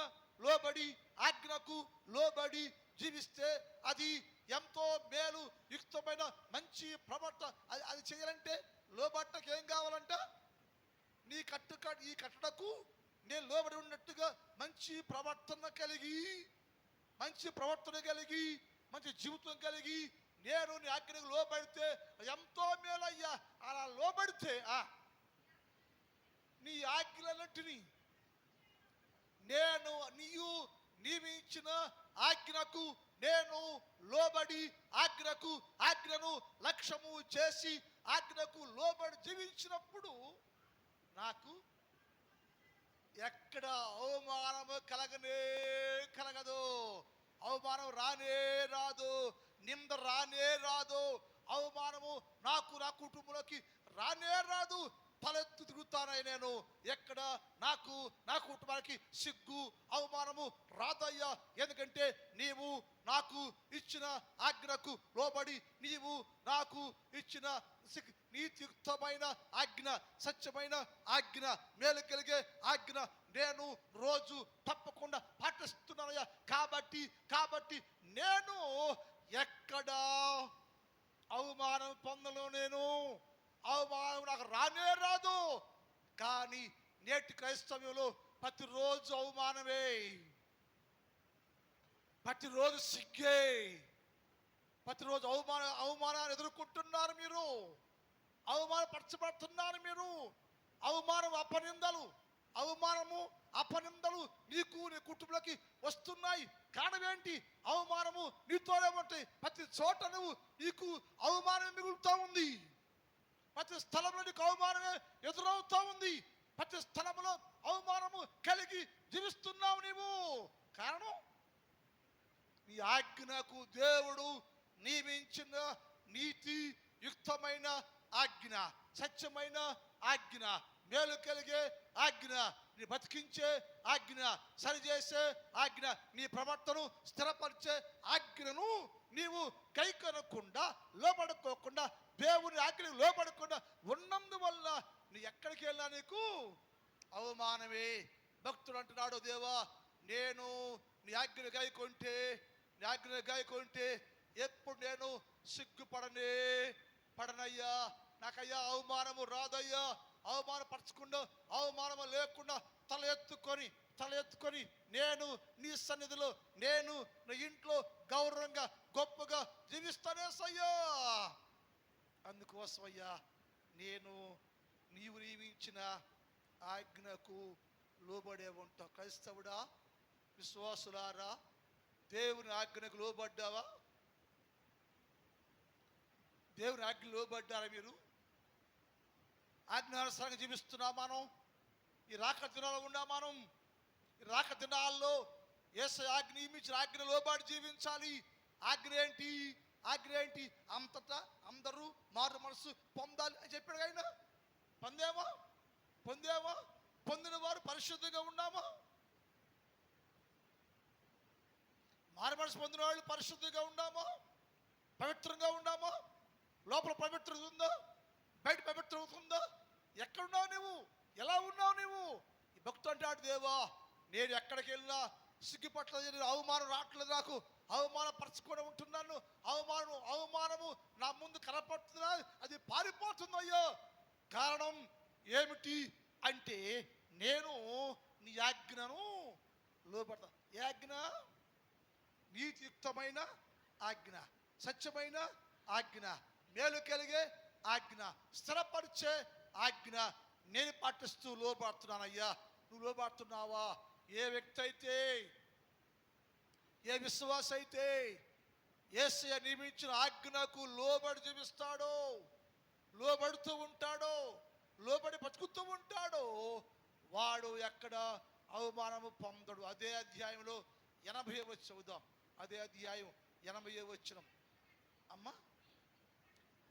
లోబడి ఆజ్ఞకు లోబడి జీవిస్తే అది ఎంతో మేలు యుక్తమైన మంచి ప్రవర్తన. అది చేయాలంటే లోబట్టకు ఏం కావాలంట? ఈ కట్టడకు నేను లోబడి ఉన్నట్టుగా మంచి ప్రవర్తన కలిగి మంచి జీవితం కలిగి నేను నీ ఆజ్ఞకు లోబడితే ఎంతో మేలయ్యా. అలా లోబడితే నీ ఆజ్ఞలన్నిటినీ నేను నీవు నియమించిన ఆజ్ఞకు నేను లోబడి ఆజ్ఞను లక్ష్యము చేసి ఆజ్ఞకు లోబడి జీవించినప్పుడు నాకు ఎక్కడ అవమానము కలగదు, అవమానం రానే రాదు, నింద రానే రాదు, అవమానము నాకు నా కుటుంబంలోకి రానే రాదు. తలెత్తు తిరుగుతానయ్య నేను. ఎక్కడ నాకు నా కుటుంబానికి సిగ్గు అవమానము రాదయ్యా. ఎందుకంటే నీవు నాకు ఇచ్చిన ఆజ్ఞకు లోబడి, నీవు నాకు ఇచ్చిన నీతియుక్తమైన ఆజ్ఞ, సత్యమైన ఆజ్ఞ, మేలు కలిగే ఆజ్ఞ నేను రోజు తప్పకుండా పాటిస్తున్నానయ్యా. కాబట్టి నేను ఎక్కడ అవమానం పొందను నేను, అవమానం నాకు రానే రాదు. కానీ నేటి క్రైస్తవ్యంలో ప్రతిరోజు అవమానమే, ప్రతిరోజు సిగ్గే, ప్రతిరోజు అవమానాన్ని ఎదుర్కొంటున్నారు మీరు, అవమానపరచబడుతున్నారు మీరు. అవమానం అపనిందలు, అవమానము అపనిందలు నీకు నీ కుటుంబంలోకి వస్తున్నాయి. కారణం ఏంటి? అవమానము నీతోనే ఉంటాయి. ప్రతి చోట నీకు అవమానం మిగులుతూ ఉంది. ప్రతి స్థలంలో నీకు అవమానమే ఎదురవుతూ ఉంది. ప్రతి స్థలంలో అవమానము కలిగి జీవిస్తున్నావు నీవు. కారణం నీ ఆజ్ఞకు దేవుడు నియమించిన నీతి యుక్తమైన ఆజ్ఞ, సత్యమైన ఆజ్ఞ, మేలు కలిగే ఆజ్ఞ, నీ బతికించే ఆజ్ఞ, సరిచేసే ఆజ్ఞ, నీ ప్రవర్తనను స్థిరపరిచే ఆజ్ఞను నీవు కైకొనకుండా, లోబడుకోకుండా, దేవుని ఆజ్ఞకు లోబడకుండా ఉన్నందువల్ల నీ ఎక్కడికి వెళ్ళినా నీకు అవమానమే. భక్తుడు అంటున్నాడు, దేవా నేను నీ ఆజ్ఞను గాయకుంటే, నీ ఆజ్ఞను గాయకుంటే ఎప్పుడు నేను పడనయ్యా. నాకయ్యా అవమానము రాదయ్యా. అవమానపరచకుండా, అవమానము లేకుండా తల ఎత్తుకొని నేను నీ సన్నిధిలో, నేను నీ ఇంట్లో గౌరవంగా గొప్పగా జీవిస్తానే సయ్యా. అందుకోసమయ్యా నేను నీవు నియమించిన ఆజ్ఞకు లోబడే ఉంటా. క్రైస్తవుడా, విశ్వాసులారా, దేవుని ఆజ్ఞకు లోబడ్డావా? దేవుని ఆజ్ఞ లోబడ్డారా మీరు? ఆజ్ఞానుసారంగా జీవిస్తున్నా మనం? ఈ రాక దినాల్లో ఉన్నా మనం? ఈ రాక దినాల్లో యేసయ్య ఆజ్ఞ నియమించిన ఆజ్ఞ లోబడి జీవించాలి. ఆజ్ఞ ఏంటి? అంతటా అందరూ మారు మనసు పొందాలి అని చెప్పాడు ఆయన. పొందేమా? పొందిన వారు పరిశుద్ధంగా ఉన్నామా? మారు మనసు పొందిన వాళ్ళు పరిశుద్ధంగా ఉన్నామా? పవిత్రంగా ఉన్నామా? లోపల పవిత్రత ఉందా? బయట పవిత్రత ఉందా? ఎక్కడున్నావు నువ్వు? ఎలా ఉన్నావు నువ్వు? ఈ భక్తుడు అంటాడు, దేవా నేను ఎక్కడికి వెళ్ళినా సిగ్గుపట్లేదు, అవమానం రావట్లేదు, నాకు అవమానపరచుకొని ఉంటున్నాను. అవమానము నా ముందు కనపడుతున్నా, అది పారిపోతుందయ్యో. కారణం ఏమిటి అంటే నేను నీ ఆజ్ఞను లోబడతా. ఏ ఆజ్ఞ? నీతియుక్తమైన ఆజ్ఞ, సత్యమైన ఆజ్ఞ, మేలు కలిగే ఆజ్ఞ, స్థిరపరిచే ఆజ్ఞ నేను పాటిస్తూ లోబడుతున్నానయ్యా. నువ్వు లోబడుతున్నావా? ఏ వ్యక్తి అయితే, ఏ విశ్వాస అయితే యేసయ్య నియమించిన ఆజ్ఞకు లోబడి జీవిస్తాడో, లోబడుతూ ఉంటాడో, లోబడి బతుకుతూ ఉంటాడో, వాడు ఎక్కడ అవమానము పొందడు. అదే అధ్యాయంలో 80వ చదువుదాం. అదే అధ్యాయం 80వ వచనం. అమ్మా,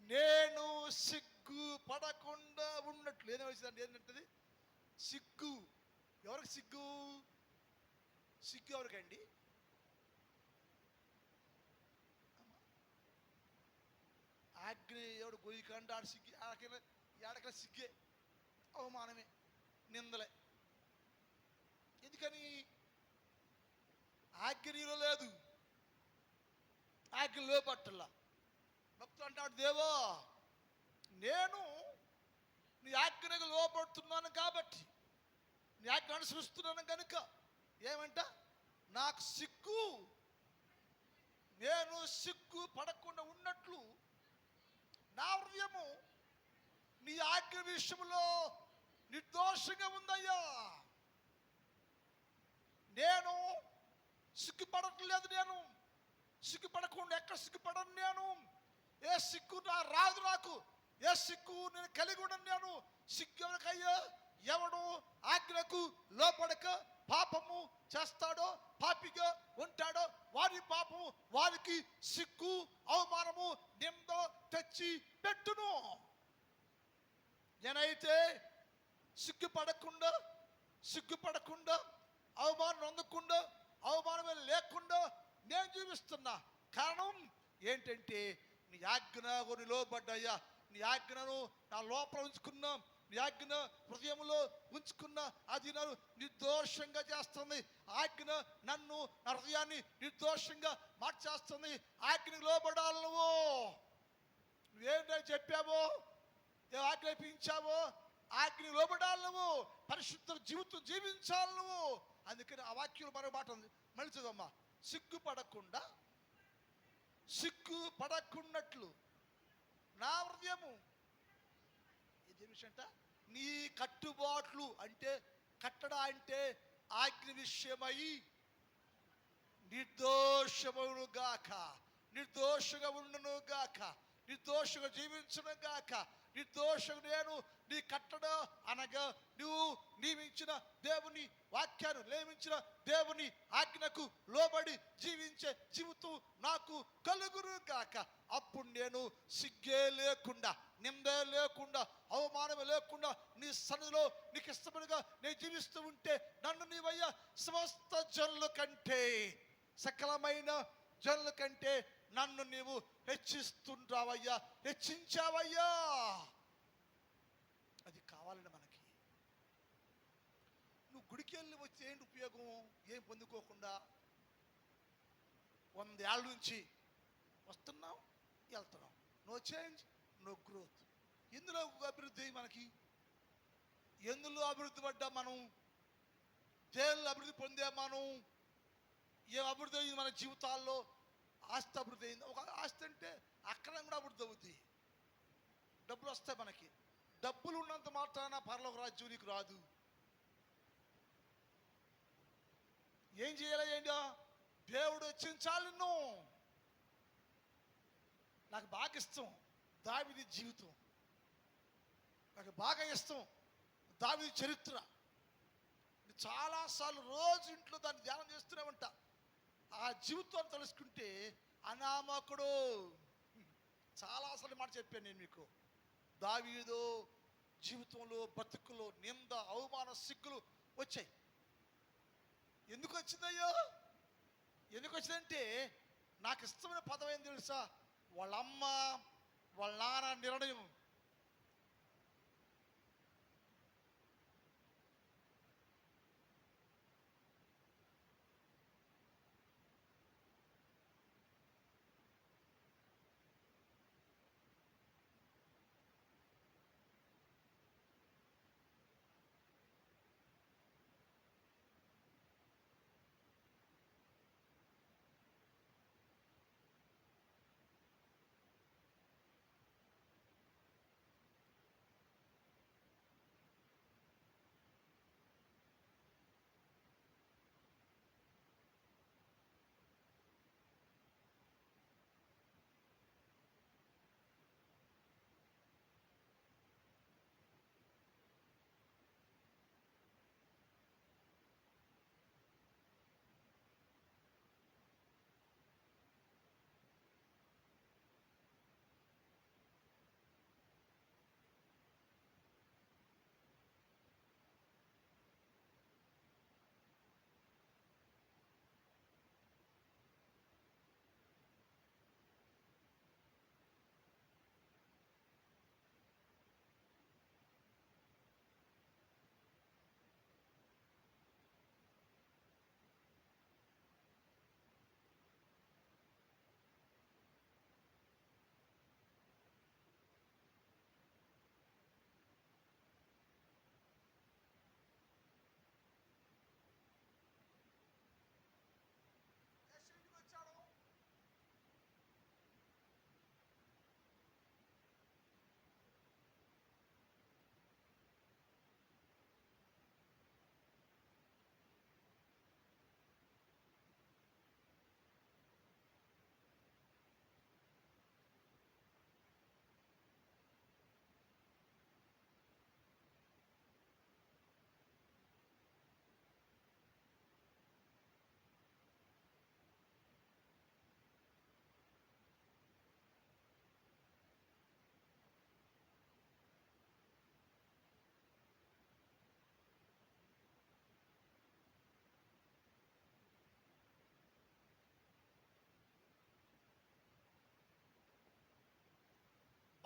నేను సిగ్గు పడకుండా ఉన్నట్లు ఏదైనా ఏంటంటది? సిగ్గు. ఎవరికి సిగ్గు? సిగ్గు ఎవరికండి? ఆజ్ఞ ఎవడు గొయ్యకంటే ఆడ సిగ్గి, ఆడకైనా సిగ్గే, అవమానమే, నిందలే. ఎందుకని? ఆజ్ఞ నీలో లేదు, ఆజ్ఞ లోపట్టల్లా. భక్తుడు అంటాడు, దేవా నేను నీ ఆజ్ఞకు లోపడుతున్నాను కాబట్టి, నీ ఆజ్ఞ అనుసరిస్తున్నాను కనుక ఏమంట? నాకు సిగ్గు. నేను సిగ్గు పడకుండా ఉన్నట్లు నా హృదయము నీ ఆజ్ఞ విషయంలో నిర్దోషంగా ఉందయ్యా. నేను సిగ్గుపడట్లేదు. నేను సిగ్గుపడకుండా ఎక్కడ సిగ్గుపడను. నేను ఏ సిగ్గు రాదు నాకు. ఏ సిగ్గు నేను కలిగి ఉండను. నేను సిగ్గు ఎవరికయ్యా? ఎవడు ఆజ్ఞకు లోపడక పాపము చేస్తాడో, పాపిగా ఉంటాడో, వారి పాపము వారికి సిగ్గు, అవమానము, నింద తెచ్చి పెట్టును. నేనైతే సిగ్గుపడకుండా అవమానం అందకుండా, అవమానమే లేకుండా నేను జీవిస్తున్నా. కారణం ఏంటంటే నీ ఆజ్ఞకు నిలబడ్డాయ్యా. నీ ఆజ్ఞను నా లోపల ఉంచుకున్నా, నీ ఆజ్ఞ హృదయంలో ఉంచుకున్నా, అది నన్ను నిర్దోషంగా చేస్తుంది. ఆజ్ఞ నన్ను, నా హృదయాన్ని నిర్దోషంగా మార్చేస్తుంది. ఆజ్ఞకు లోబడాలి. నువ్వు ఏమిటో చెప్పావో, ఏ ఆజ్ఞాపించావో ఆజ్ఞ లోబడాలి, నువ్వు పరిశుద్ధ జీవితం జీవించాలి నువ్వు. అందుకని ఆ వాక్యం మరో మాట ఉంది, మళ్ళీ చదవమ్మా. సిగ్గుపడకున్నట్లు నా హృదయము ఇది విషయంట నీ కట్టుబాట్లు, అంటే కట్టడా అంటే ఆజ్ఞ విషయమై నిర్దోషమును గాక, నిర్దోషంగా ఉండును గాక, నిర్దోషంగా జీవించును గాక. నిర్దోషం నేను నీ కట్టడ అనగా నువ్వు నియమించిన దేవుని వాక్యాన్ని, నియమించిన దేవుని ఆజ్ఞకు లోబడి జీవించే జీవితం నాకు కలుగును గాక. అప్పుడు నేను సిగ్గే లేకుండా, నిందే లేకుండా, అవమానమే లేకుండా నీ సన్నిధిలో నీకు ఇష్టముగా నేను జీవిస్తూ ఉంటే నన్ను నీవయ్యా సమస్త జనుల కంటే, సకలమైన జనుల కంటే నన్ను నీవు హెచ్చిస్తుంటావయ్యా, హెచ్చించావయ్యా. అది కావాలండి మనకి. నువ్వు గుడికి వెళ్ళి వచ్చి ఏంటి ఉపయోగం? ఏం పొందుకోకుండా 100 ఏళ్ళ నుంచి వస్తున్నావు, వెళ్తున్నావు. No change, no growth. ఎందులో అభివృద్ధి మనకి? ఎందులో అభివృద్ధి పడ్డా మనం? దేనిలో అభివృద్ధి పొందా మనం? ఏం అభివృద్ధి అయింది మన జీవితాల్లో? ఆస్తి అభివృద్ధి అయింది. ఒక ఆస్తి అంటే అక్కడ కూడా అభివృద్ధి అవుద్ది. డబ్బులు వస్తాయి మనకి. డబ్బులు ఉన్నంత మాత్రాన పరలోక రాజ్యం నీకు రాదు. ఏం చేయాలి? ఏంటో దేవుడు హెచ్చించాలి నిన్ను. నాకు బాగా ఇష్టం దావీదు జీవితం, నాకు బాగా ఇష్టం దావీదు చరిత్ర. చాలాసార్లు రోజు ఇంట్లో దాన్ని ధ్యానం చేస్తూనే ఉంటా. ఆ జీవితాన్ని తెలుసుకుంటే అనామకుడు, చాలాసార్లు మాట చెప్పాను నేను మీకు. దావీదు జీవితంలో బతుకులో నింద, అవమాన, సిగ్గులు వచ్చాయి. ఎందుకు వచ్చిందయ్యో? ఎందుకు వచ్చిందంటే నాకు ఇష్టమైన పదం ఏం తెలుసా? వాళ్ళ అమ్మ వాళ్ళ నాన్న నిర్ణయం.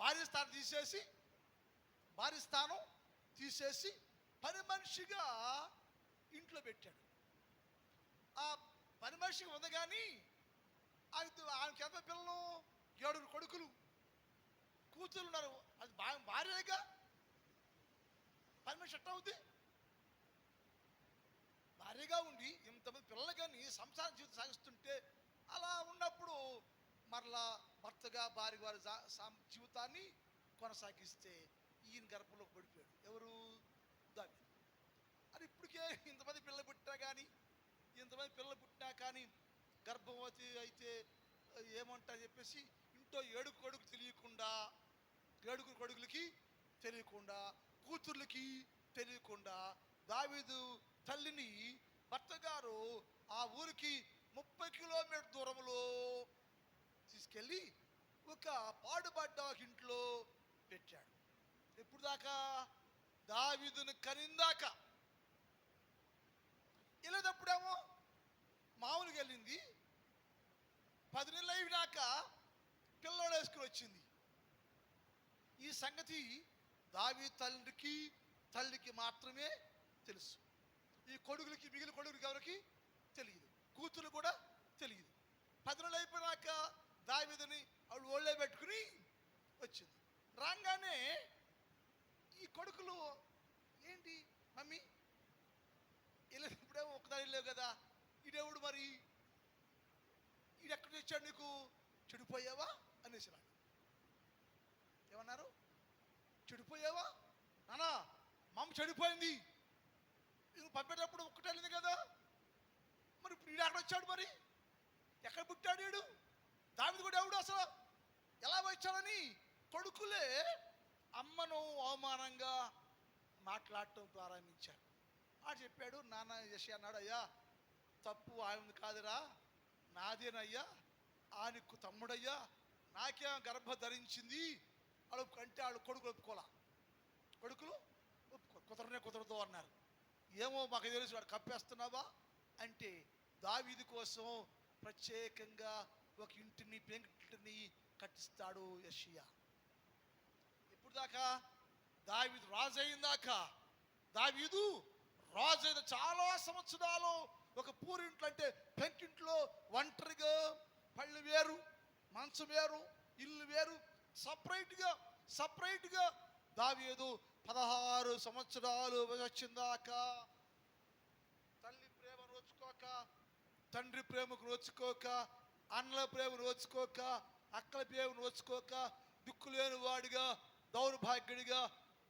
భార్య స్థానం తీసేసి పని మనిషిగా ఇంట్లో పెట్టాడు. ఆ పని మనిషిగా ఉంది కానీ ఆమెకి ఎంత పిల్లలు? 7 కొడుకులు. కూతురు ఉన్నారు, అది భార్యగా పర్మిషన్ ఎట్లా అవుద్ది? భార్యగా ఉండి ఇంతమంది పిల్లలు కానీ సంసార జీవితం సాగిస్తుంటే అలా ఉన్నప్పుడు మరలా భర్తగా భార్య వారి జీవితాన్ని కొనసాగిస్తే ఈయన గర్భంలో పడిపోయాడు. ఎవరు? దావీదు. అది ఇప్పటికే ఇంతమంది పిల్లలు పుట్టినా కానీ గర్భవతి అయితే ఏమంటా చెప్పేసి ఇంట్లో ఏడుగురు కొడుకులకి తెలియకుండా కూతుర్లకి తెలియకుండా దావీదు తల్లిని భర్త గారు ఆ ఊరికి 30 కిలోమీటర్ దూరంలో తీసుకెళ్ళి ఒక పాడుబడ్డ ఇంట్లో పెట్టాడు. ఎప్పుడు దాకా? దావీదును కనిందాక. వెళ్ళేటప్పుడేమో మామూలుగా వెళ్ళింది, 10 నెలలు అయినాక పిల్లోడు వేసుకుని వచ్చింది. ఈ సంగతి దావీదు తల్లికి మాత్రమే తెలుసు. ఈ కొడుకులకి, మిగిలిన కొడుకులకి ఎవరికి తెలియదు, కూతురు కూడా తెలియదు. 10 నెలలు అయిపోయినాక దావీదుని ఆవిడ ఒళ్ళే పెట్టుకుని వచ్చింది. రాగానే ఈ కొడుకులు ఏంటి మమ్మీ వెళ్ళినప్పుడేమో ఒకదాని లేవు కదా, ఈడెవడు మరి, ఈడెక్కడ తెచ్చాడు నీకు, చెడిపోయావా అనేసినాడు. ఏమన్నారు? చెడిపోయావా నానా, మమ్మ చెడిపోయింది, నువ్వు పంపేటప్పుడు ఒక్కటే వెళ్ళింది కదా, మరి ఇప్పుడు ఈడు ఎక్కడ వచ్చాడు, మరి ఎక్కడ పుట్టాడు ఈడు, దావీదు కూడా ఎవడు అసలు ఎలా వచ్చాడని కొడుకులే అమ్మను అవమానంగా మాట్లాడటం ప్రారంభించారు. ఆడు చెప్పాడు, నాన్న యెషయా అన్నాడు, అయ్యా తప్పు ఆయన కాదురా, నాదేనయ్యా, ఆయనకు తమ్ముడయ్యా, నాకేం గర్భ ధరించింది అంటే వాళ్ళు కొడుకులు కుదరదు అన్నారు. ఏమో మాకు తెలుసు, వాడు కప్పేస్తున్నావా అంటే దావీదు కోసం ప్రత్యేకంగా ఒక ఇంటిని పెంకుటిని కట్టిస్తాడు యెషయా. ఇప్పుడు దాకా దావీదు రాజు అయిందాకా, దావీదు రాజు అయిన చాలా సంవత్సరాలు ఒక పూరింట్లో అంటే పెంకింట్లో ఒంటరిగా, పళ్ళు వేరు, మంచం వేరు, ఇల్లు వేరు, సపరేట్గా దావీదు 16 సంవత్సరాలు వచ్చిందాకా తల్లి ప్రేమ నోచుకోక, తండ్రి ప్రేమకు నోచుకోక, అన్నల ప్రేమ నోచుకోక, అక్కల ప్రేమ నోచుకోక, దిక్కులేని వాడిగా, దౌర్భాగ్యుడిగా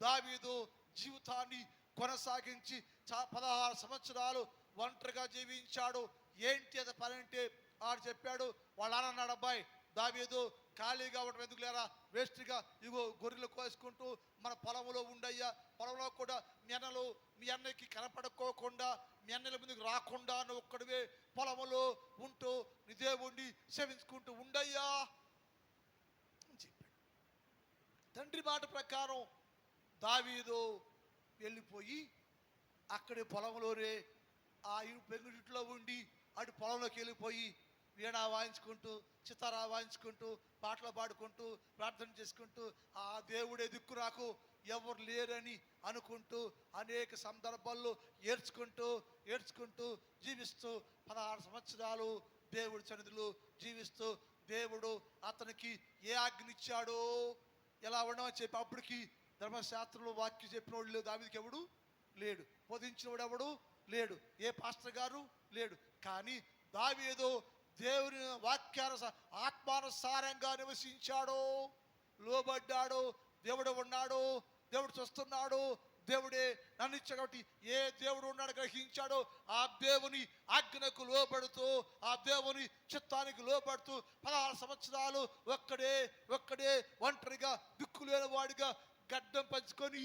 దావీదు జీవితాన్ని కొనసాగించి 16 సంవత్సరాలు ఒంటరిగా జీవించాడు. ఏంటి అది పని అంటే ఆడు చెప్పాడు, వాళ్ళ నాన్న అన్నాడు, అబ్బాయి దావీదు ఖాళీగా ఉండడం ఎందుకు లేరా, వేస్ట్గా ఇగో గొర్రెలు కోసుకుంటూ మన పొలంలో ఉండయ్యా, పొలంలో కూడా మీ అన్నకి కనపడుకోకుండా, మీ అన్నల ముందుకు రాకుండా నువ్వు ఒక్కడివే పొలంలో ఉంటూ నీ దేవుణ్ణి సేవించుకుంటూ ఉండయ్యా అని చెప్పాడు. తండ్రి మాట ప్రకారం దావీదు వెళ్ళిపోయి అక్కడే పొలంలోనే ఆ పెంగుటిలో ఉండి అటు పొలంలోకి వెళ్ళిపోయి వీణా వాయించుకుంటూ, చితారా వాయించుకుంటూ, పాటలు పాడుకుంటూ, ప్రార్థన చేసుకుంటూ, ఆ దేవుడే దిక్కు నాకు ఎవరు లేరని అనుకుంటూ అనేక సందర్భాల్లో ఏడ్చుకుంటూ జీవిస్తూ 16 సంవత్సరాలు దేవుడి సన్నిధిలో జీవిస్తూ, దేవుడు అతనికి ఏ ఆజ్ఞనిచ్చాడో ఎలా ఉండమని చెప్పి, అప్పటికి ధర్మశాస్త్రంలో వాక్యం చెప్పిన వాడు లేదు, దావీదుకి ఎవడు లేడు, బోధించిన వాడు ఎవడు లేడు, ఏ పాస్టర్ గారు లేడు. కానీ దావీదు దేవుని ఆత్మానుసారంగా నివసించాడు, లోబడ్డాడు. దేవుడు ఉన్నాడు, దేవుడు చూస్తున్నాడు, దేవుడే నన్ను ఇచ్చాడు కాబట్టి ఏ దేవుడు ఉన్నాడు గ్రహించాడో ఆ దేవుని ఆజ్ఞకు లోబడుతూ, ఆ దేవుని చిత్తానికి లోబడుతూ 16 సంవత్సరాలు ఒక్కడే ఒంటరిగా దిక్కులేని వాడిగా గడ్డం పెంచుకొని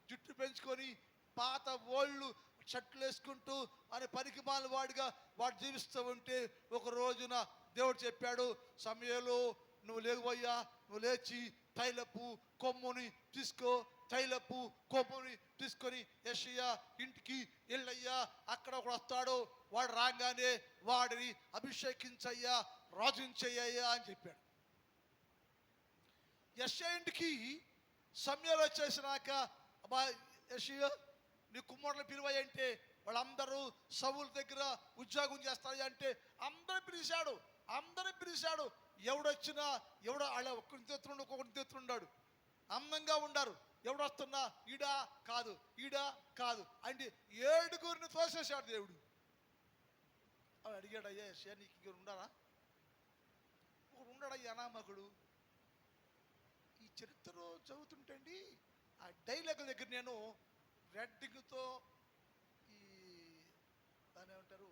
జుట్టు పెంచుకొని పాత ఓళ్ళు షర్ట్లు వేసుకుంటూ అని పనికి మాలిన వాడు జీవిస్తూ ఉంటే ఒక రోజున దేవుడు చెప్పాడు, సమయంలో నువ్వు లేవయ్యా, నువ్వు లేచి తైలపు కొమ్ముని తీసుకొని యెషయా ఇంటికి వెళ్ళయ్యా, అక్కడ ఒకడు వస్తాడు, వాడు రాగానే వాడిని అభిషేకించయ్యా, రాజుంచయ్యా అని చెప్పాడు. యెషయా ఇంటికి సమయంలో వచ్చేసినాక, అబ్బా యెషయా నీ కుమారులను పిలువయంటే వాళ్ళందరూ సౌలు దగ్గర ఉద్యోగం చేస్తాయి అంటే అందరూ పిలిచాడు. ఎవడొచ్చినా ఎవడో వాళ్ళ ఒక్కరిని తెత్తుండు ఒక్కొక్కరిని తెత్తుండాడు. అందంగా ఉండారు. ఎవడొస్తున్నా ఈడా కాదు ఈడా కాదు అంటే 7 తోసేశాడు దేవుడు. అని అడిగాడు, అయ్యా యెషయా నీకు ఇంక ఉండారా? ఒకడు ఉన్నాడయ్యా అనామకుడు. ఈ చరిత్రలో చదువుతుంటే అండి ఆ డైలాగుల దగ్గర నేను రెడ్డింగ్తో ఈ దాని ఏమంటారు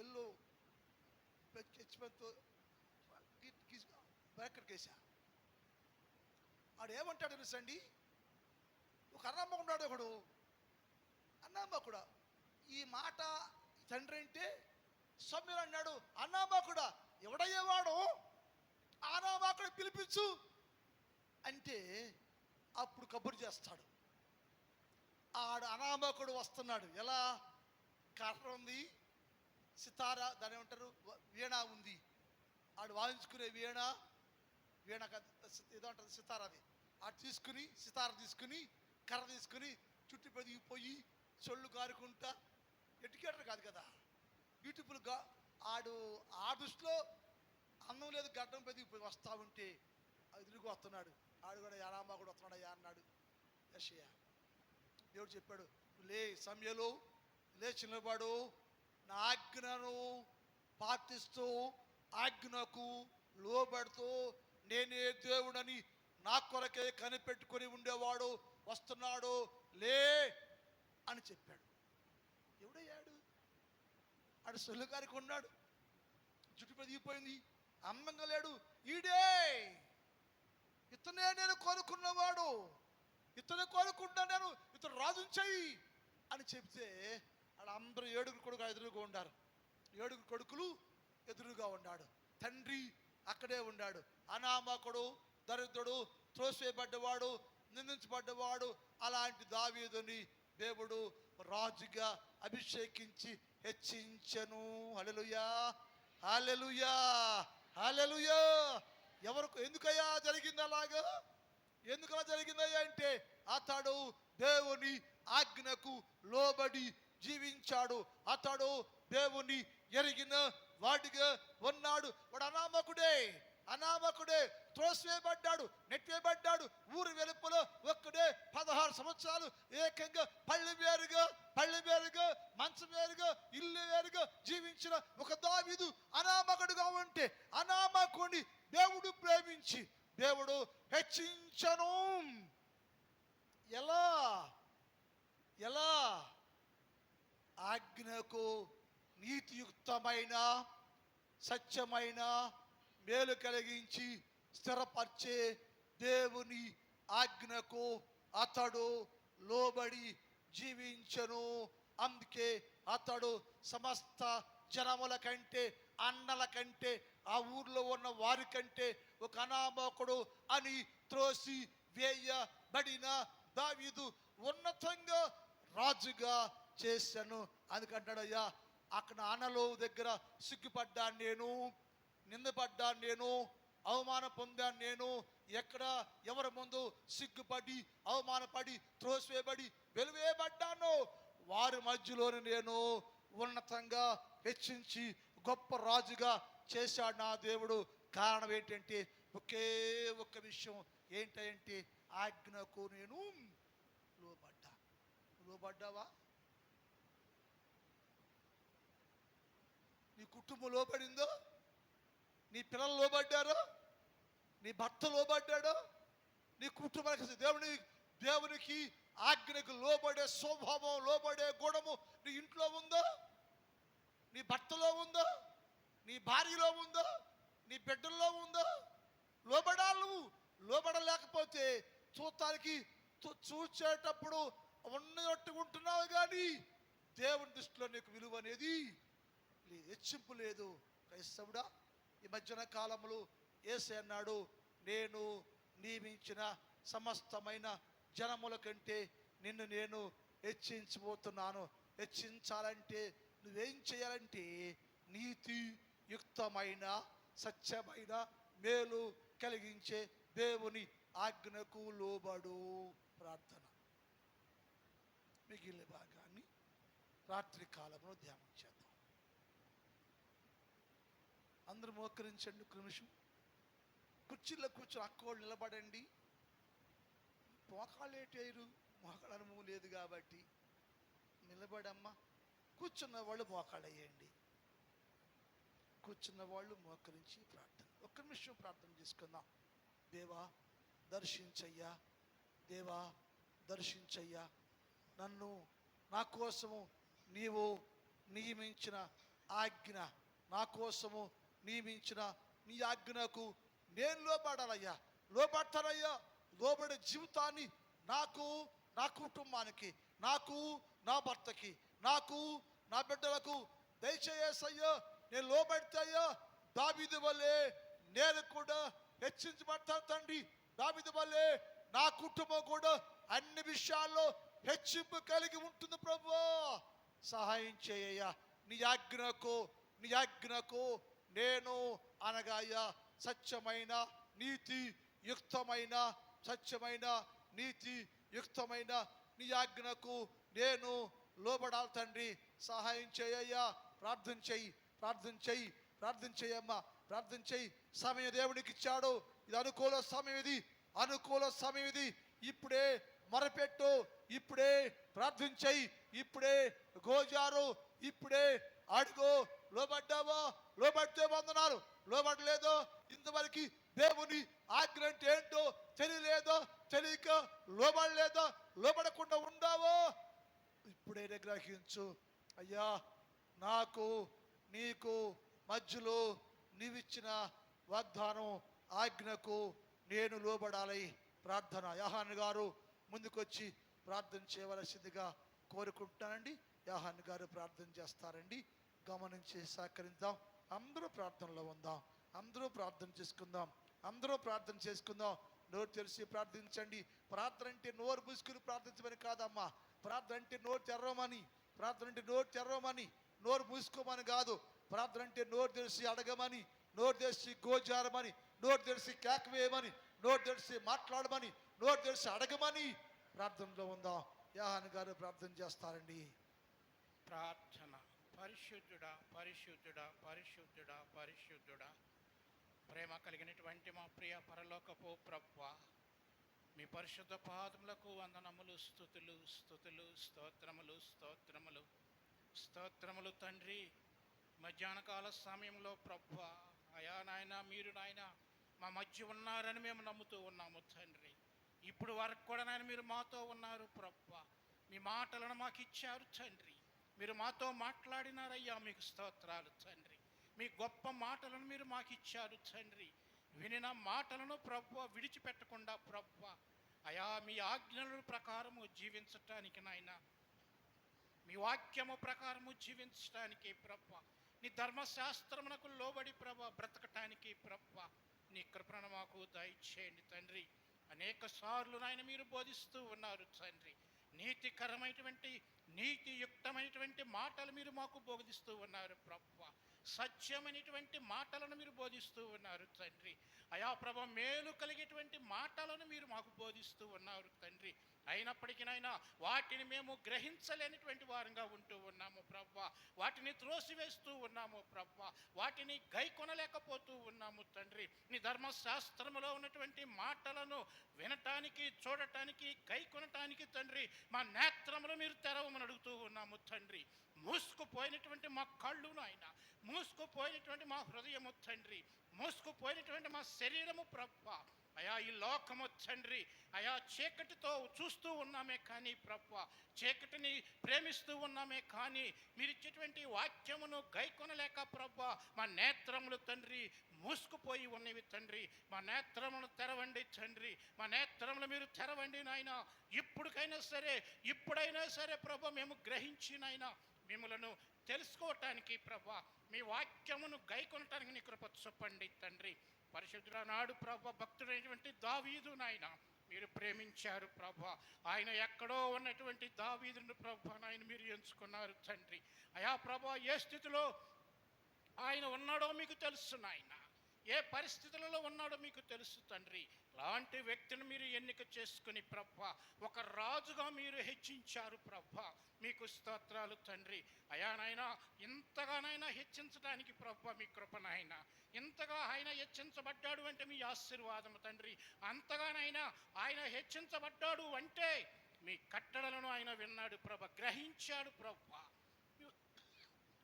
ఎల్లో హెచ్మెంతో బ్రాకెట్ వేసా. ఆడు ఏమంటాడు తెలుసండి, ఒక అన్నమ్మ ఉన్నాడు ఒకడు. అన్నామకుడా ఈ మాట తండ్రి అంటే సమీర్ అన్నాడు, అన్నామకుడా ఎవడయ్యేవాడు అనామకుడు పిలిపించు అంటే అప్పుడు కబురు చేస్తాడు. ఆడు అనామకుడు వస్తున్నాడు. ఎలా? కర్ర ఉంది, సితారా దాని ఏమంటారు వీణ ఉంది. ఆడు వాయించుకునే వీణ ఏదో అంటారు సితారాది. ఆడు తీసుకుని సితార తీసుకుని కర్ర తీసుకుని చుట్టూ పెరిగిపోయి సొళ్ళు కారుకుంటా, ఎడ్యుకేటర్ కాదు కదా, బ్యూటిఫుల్గా ఆడు ఆ దృష్టిలో అందం లేదు, గడ్డం పెరిగిపోయి వస్తూ ఉంటే ఎదురుగా వస్తున్నాడు. ఆడు కూడా యారామా కూడా వస్తున్నాడయ్యా అన్నాడు యెషయా. దేవుడు చెప్పాడు, లే సమయలు లే చిన్నవాడు, నా ఆజ్ఞను పాటిస్తూ ఆజ్ఞకు లోబడుతూ నేనే దేవుడని నా కొరకే కనిపెట్టుకొని ఉండేవాడు వస్తున్నాడు లే అని చెప్పాడు. ఎవడయ్యాడు? ఆడు సొల్లు గారికి ఉన్నాడు, జుట్టు పెరిగిపోయింది, అందంగా లేడు. ఈడే ఇతనే నేను కోరుకున్నవాడు, ఇతను కోరుకుంటా నేను, ఇతను రాజుని చెయ్యి అని చెప్తే ఆడ అందరూ 7 కొడుకులు ఎదురుగా ఉండారు. 7 కొడుకులు ఎదురుగా ఉన్నాడు. తండ్రి అక్కడే ఉన్నాడు. అనామకుడు, దరిద్రుడు, త్రోసివేయబడ్డవాడు, నిందించబడ్డవాడు. అలాంటి దావీదుని దేవుడు రాజుగా అభిషేకించి హెచ్చించెను. హల్లెలూయా హల్లెలూయా హల్లెలూయా. ఎవరికి ఎందుకయ్యా జరిగింది అలాగా? ఎందుకలా జరిగిందయ్యా అంటే అతడు దేవుని ఆజ్ఞకు లోబడి జీవించాడు. అతడు దేవుని ఎరిగిన వాడిగా ఉన్నాడు. వాడు అనామకుడే త్రోసివేయబడ్డాడు, నెట్టివేయబడ్డాడు. ఊరు వెలుపల ఒక్కడే 16 సంవత్సరాలు ఏకంగా పళ్ళి వేరుగా మంచం వేరుగా ఇల్లు వేరుగా జీవించిన ఒక దావీదు అనామకుడుగా ఉంటే అనామకుడిని దేవుడు ప్రేమించి దేవుడు హెచ్చించను. ఎలా? ఆజ్ఞకు నీతియుక్తమైన సత్యమైన మేలు కలిగించి స్థిరపరిచే దేవుని ఆజ్ఞకు అతడు లోబడి జీవించను. అందుకే అతడు సమస్త జనముల కంటే, అన్నల కంటే, ఆ ఊర్లో ఉన్న వారి కంటే ఒక అనామకుడు అని త్రోసి వేయబడిన దావీదు ఉన్నతంగా రాజుగా చేశాను. అందుకంటాడయ్యా, అక్కడ అన్నలో దగ్గర సిగ్గుపడ్డాను నేను, నిందపడ్డాను నేను, అవమానం పొందాను నేను. ఎక్కడ ఎవరి ముందు సిగ్గుపడి అవమానపడి త్రోసివేయబడి వెలువేయబడ్డాను, వారి మధ్యలోనే నేను ఉన్నతంగా హెచ్చించి గొప్ప రాజుగా చేశాడు నా దేవుడు. కారణం ఏంటంటే ఒకే ఒక్క విషయం. ఏంటంటే ఆజ్ఞకు నేను లోబడ్డా. లోబడ్డావా? నీ కుటుంబం లోబడిందో? నీ పిల్లలు లోబడ్డారో? నీ భర్త లోబడ్డాడో? నీ కుటుంబానికి దేవునికి ఆజ్ఞకు లోబడే స్వభావం, లోబడే గుణము నీ ఇంట్లో ఉందో? నీ భర్తలో ఉందో? నీ భార్యలో ఉందో? నీ బిడ్డల్లో ఉందో? లోబడాలి. నువ్వు లోబడలేకపోతే చూచేటప్పుడు ఉన్నట్టు ఉంటున్నావు, కానీ దేవుని దృష్టిలో నీకు విలువ అనేది హెచ్చింపు లేదు. క్రైస్తవుడా, ఈ మధ్యన కాలంలో యేసయ్య అన్నాడు, నేను నియమించిన సమస్తమైన జనముల కంటే నిన్ను నేను హెచ్చించబోతున్నాను. హెచ్చించాలంటే నువ్వేం చేయాలంటే నీతియుక్తమైన సత్యమైన మేలు కలిగించే దేవుని ఆజ్ఞకు లోబడు. ప్రార్థన. మిగిలిన భాగాన్ని రాత్రి కాలంలో ధ్యానం చేద్దాం. అందరూ మోకరించండి ఒక నిమిషం. కుర్చీలో కూర్చొని అక్కోళ్ళు నిలబడండి. మోకాళ్ళు ఏటేరు, మోకాళ్ళ అనుభవం లేదు కాబట్టి నిలబడమ్మా. కూర్చున్న వాళ్ళు మోకాళ్ళు వేయండి. కూర్చున్న వాళ్ళు మోకరించి ప్రార్థన. ఒక్క నిమిషం ప్రార్థన చేసుకుందాం. దేవా దర్శించయ్యా, దేవా దర్శించయ్యా. నన్ను, నా కోసము నీవు నియమించిన ఆజ్ఞ, నా కోసము నియమించిన నీ ఆజ్ఞకు నేను లోబడాలయ్యా, లోబడతానయ్యా. లోబడే జీవితాన్ని నాకు, నా కుటుంబానికి, నాకు, నా భర్తకి, నాకు, నా బిడ్డలకు దయచేయసయ్యా. నేను లోబడితే అయ్యా దావీదు వలె నేను కూడా హెచ్చించబడతాను తండ్రి. దావీదు వలె నా కుటుంబం కూడా అన్ని విషయాల్లో హెచ్చింపు కలిగి ఉంటుంది ప్రభువా. సహాయం చేయ్యా. నీ ఆజ్ఞకు నేను అనగా అయ్యా సత్యమైన నీతి యుక్తమైన, సత్యమైన నీతి యుక్తమైన నీ ఆజ్ఞకు నేను లోబడాలి తండ్రి. సహాయం చేయ్యా. ప్రార్థన చెయ్యి, ప్రార్థన చెయ్యి, ప్రార్థన చెయ్యమ్మా, ప్రార్థన చెయ్యి. సమయం దేవునికి ఇచ్చాడు. ఇది అనుకూల సమయం, ఇది అనుకూల సమయం. ఇది ఇప్పుడే మొరపెట్టు, ఇప్పుడే ప్రార్థన చెయ్యి, ఇప్పుడే గోజారు, ఇప్పుడే అడుగు. లోబడ్డావా? లోబడితే వందనాలు. లోబడలేదో, ఇంతవరకు దేవుని ఆజ్ఞ అంటే ఏంటో తెలియలేదో, తెలియక లోబడలేదో, లోబడకుండా ఉండావో ఇప్పుడైనా గ్రహించు. అయ్యా నాకు నీకు మధ్యలో నీవిచ్చిన వాగ్దానం ఆజ్ఞకు నేను లోబడాలి. ప్రార్థన. యోహాను గారు ముందుకొచ్చి ప్రార్థన చేయవలసిందిగా కోరుకుంటున్నానండి. యోహాను గారు ప్రార్థన చేస్తారండి. గమనించి సహకరిద్దాం. అందరూ ప్రార్థనలో ఉందాం. అందరూ ప్రార్థన చేసుకుందాం. అందరూ ప్రార్థన చేసుకుందాం. నోరు తెరిచి ప్రార్థించండి. ప్రార్థన అంటే నోరు మూసుకుని ప్రార్థించమని కాదమ్మా. ప్రార్థన అంటే నోరు తెరవమని, ప్రార్థన అంటే నోరు తెరవమని, నోరు మూసుకోమని కాదు. ప్రార్థన అంటే నోరు తెరిచి అడగమని, నోరు తెరిచి గోజారమని, నోరు తెరిచి కేకవేయమని, నోరు తెరిచి మాట్లాడమని, నోరు తెరిచి అడగమని ప్రార్థనలో ఉందాం. యోహాను గారు ప్రార్థన చేస్తారండి. ప్రార్థన. పరిశుద్ధుడా, పరిశుద్ధుడా, పరిశుద్ధుడా, పరిశుద్ధుడా, ప్రేమ కలిగినటువంటి మా ప్రియ పరలోకపు ప్రభువా, మీ పరిశుద్ధ పాదములకు వందనములు, స్తుతులు, స్తుతులు, స్తోత్రములు, స్తోత్రములు, స్తోత్రములు తండ్రి. మధ్యాహ్న కాల సమయంలో ప్రభువా, అయా నాయన, మీరు నాయన మా మధ్య ఉన్నారని మేము నమ్ముతూ ఉన్నాము తండ్రి. ఇప్పుడు వరకు కూడా నాయన మీరు మాతో ఉన్నారు ప్రభువా. మీ మాటలను మాకు ఇచ్చారు తండ్రి. మీరు మాతో మాట్లాడినారయ్యా, మీకు స్తోత్రాలు తండ్రి. మీ గొప్ప మాటలను మీరు మాకు ఇచ్చారు తండ్రి. వినిన మాటలను ప్రభువా విడిచిపెట్టకుండా ప్రభువా అయా మీ ఆజ్ఞల ప్రకారము జీవించటానికి నాయన, మీ వాక్యము ప్రకారము జీవించటానికి ప్రభువా, నీ ధర్మశాస్త్రమునకు లోబడి ప్రభువా బ్రతకటానికి ప్రభువా నీ కృపను మాకు దయచేయండి తండ్రి. అనేక సార్లు నాయన మీరు బోధిస్తూ ఉన్నారు తండ్రి. నీతికరమైనటువంటి, నీతియుక్తమైనటువంటి మాటలు మీరు మాకు బోధిస్తూ ఉన్నారు ప్రభువా. సత్యమైనటువంటి మాటలను మీరు బోధిస్తూ ఉన్నారు తండ్రి. అయా ప్రభు, మేలు కలిగేటువంటి మాటలను మీరు మాకు బోధిస్తూ ఉన్నారు తండ్రి. అయినప్పటికీనైనా వాటిని మేము గ్రహించలేనిటువంటి వారంగా ఉంటూ ఉన్నాము ప్రభువా. వాటిని త్రోసివేస్తూ ఉన్నాము ప్రభువా. వాటిని గైకొనలేకపోతూ ఉన్నాము తండ్రి. నీ ధర్మశాస్త్రములో ఉన్నటువంటి మాటలను వినటానికి, చూడటానికి, గైకొనటానికి తండ్రి మా నేత్రములు మీరు తెరవమని అడుగుతూ ఉన్నాము తండ్రి. మూసుకుపోయినటువంటి మా కళ్ళు నాయన, మూసుకుపోయినటువంటి మా హృదయము తండ్రి, మూసుకుపోయినటువంటి మా శరీరము ప్రభువా అయా ఈ లోకము తండ్రి అయా చీకటితో చూస్తూ ఉన్నామే కానీ ప్రభువా, చీకటిని ప్రేమిస్తూ ఉన్నామే కానీ మీరు ఇచ్చేటువంటి వాక్యమును గైకొనలేక ప్రభువా మా నేత్రములు తండ్రి మూసుకుపోయి ఉన్నవి తండ్రి. మా నేత్రములు తెరవండి తండ్రి. మా నేత్రములు మీరు తెరవండి నాయన. ఇప్పుడైనా సరే ప్రభు మేము గ్రహించినైనా మిమ్మలను తెలుసుకోవటానికి ప్రభా, మీ వాక్యమును గైకొనటానికి నీ కృప చూపండి తండ్రి. పరిశుద్ధుల నాడు ప్రభా భక్తుడైనటువంటి దావీదు నాయన మీరు ప్రేమించారు ప్రభా. ఆయన ఎక్కడో ఉన్నటువంటి దావీదును ప్రభా నాయన మీరు ఎంచుకున్నారు తండ్రి. అయా ప్రభా, ఏ స్థితిలో ఆయన ఉన్నాడో మీకు తెలుసు నాయన, ఏ పరిస్థితులలో ఉన్నాడో మీకు తెలుసు తండ్రి. అలాంటి వ్యక్తిని మీరు ఎన్నిక చేసుకుని ప్రభా ఒక రాజుగా మీరు హెచ్చించారు ప్రభా. మీకు స్తోత్రాలు తండ్రి. అయా నాయన, ఇంతగానైనా హెచ్చించడానికి ప్రభా మీ కృప నాయన, ఇంతగా ఆయన హెచ్చించబడ్డాడు అంటే మీ ఆశీర్వాదము తండ్రి. అంతగానైనా ఆయన హెచ్చించబడ్డాడు అంటే మీ కట్టడలను ఆయన విన్నాడు ప్రభ, గ్రహించాడు ప్రభ.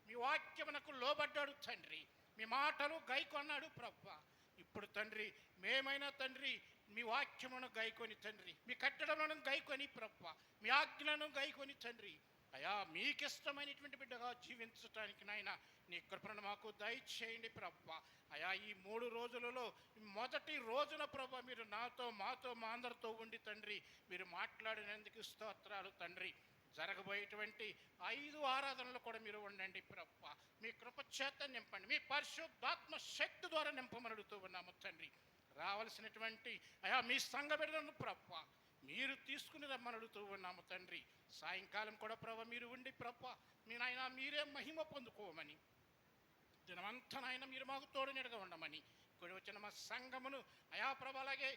మీ వాక్యమునకు లోబడ్డాడు తండ్రి, మీ మాటలు గైకొన్నాడు ప్రభ. ఇప్పుడు తండ్రి మేమైనా తండ్రి మీ వాక్యమును గైకొని తండ్రి, మీ కట్టడలను గైకొని ప్రభ, మీ ఆజ్ఞలను గైకొని తండ్రి అయా మీకిష్టమైనటువంటి బిడ్డగా జీవించటానికి నాయన నీ కృపను మాకు దయచేయండి ప్రభ. అయా ఈ 3 రోజులలో మొదటి రోజున ప్రభ మీరు నాతో మాతో మా అందరితో ఉండి తండ్రి మీరు మాట్లాడినందుకు స్తోత్రాలు తండ్రి. జరగబోయేటువంటి 5 ఆరాధనలు కూడా మీరు ఉండండి ప్రభ, మీ కృప చేత నింపండి, మీ పరిశుద్ధాత్మ శక్తి ద్వారా నింపమనుడుతూ ఉన్నాము తండ్రి. రావలసినటువంటి అయా మీ సంఘ బిడ్డలను ప్రభ మీరు తీసుకుని రమ్మనడుతూ ఉన్నాము తండ్రి. సాయంకాలం కూడా ప్రభ మీరు ఉండి ప్రభ మీ నాయన మీరే మహిమ పొందుకోమని, దినమంతా నాయన మీరు మాకు తోడు నీడగా ఉండమని, ఇక్కడ వచ్చిన మా సంఘమును అయా ప్రభ అలాగే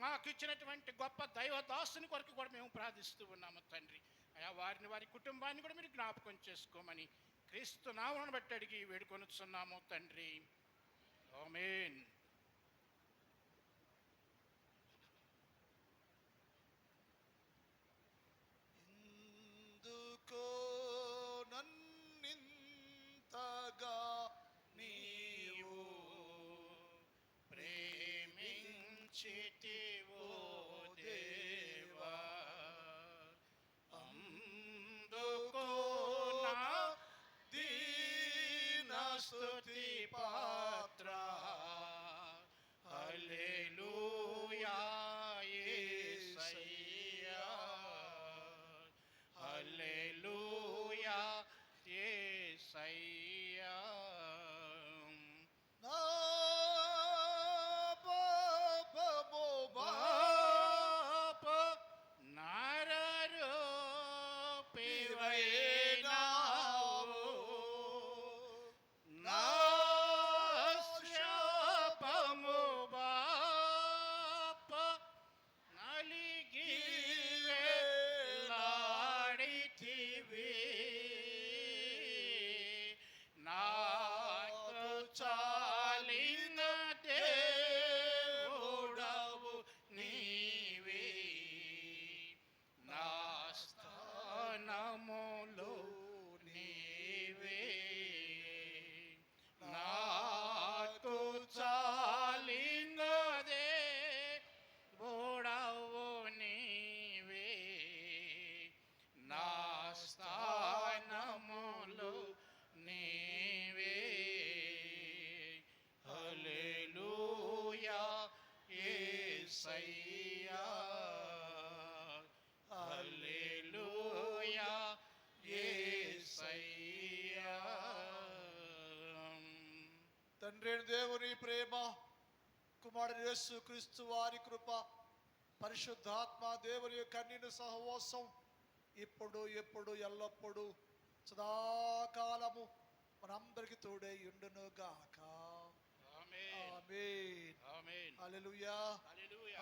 మాకు ఇచ్చినటువంటి గొప్ప దైవ దాసుని కొరకు కూడా మేము ప్రార్థిస్తూ ఉన్నాము తండ్రి. అయా వారిని వారి కుటుంబాన్ని కూడా మీరు జ్ఞాపకం చేసుకోమని క్రీస్తు నామమును బట్టి అడిగి వేడుకొనుచున్నాము తండ్రి. ఆమేన్. ఎందుకో నన్నింతగా నీవు ప్రేమించితివో దేవా, అందుకో నా దీన స్తుతి పాత్ర. హల్లెలూయా యేసయ్యా, హల్లెలూయా యేసయ్యా. నా పాపము పాప నారరో పివైనావు, నా శాపము బాప నలిగి వేలాడితివి, నాకు చాలిన దేవుడవు నీవే, నా స్థానములో నీవే, నాకు చాలిన దేవుడవు నీవే, నా స్థానములో నీవే. హల్లెలూయా యేసయ్యా, హల్లెలూయా యేసయ్యా. తండ్రి అయిన దేవుని ప్రేమ, కుమారుడు యేసు క్రీస్తు వారి కృప, పరిశుద్ధాత్మ దేవుని యొక్క అన్నిన సహవాసం ఇప్పుడు ఎప్పుడు ఎల్లప్పుడు సదాకాలము మనందరికి తోడై ఉండును గాక. ఆమేన్. ఆమేన్. ఆమేన్. హల్లెలూయా. హల్లెలూయా.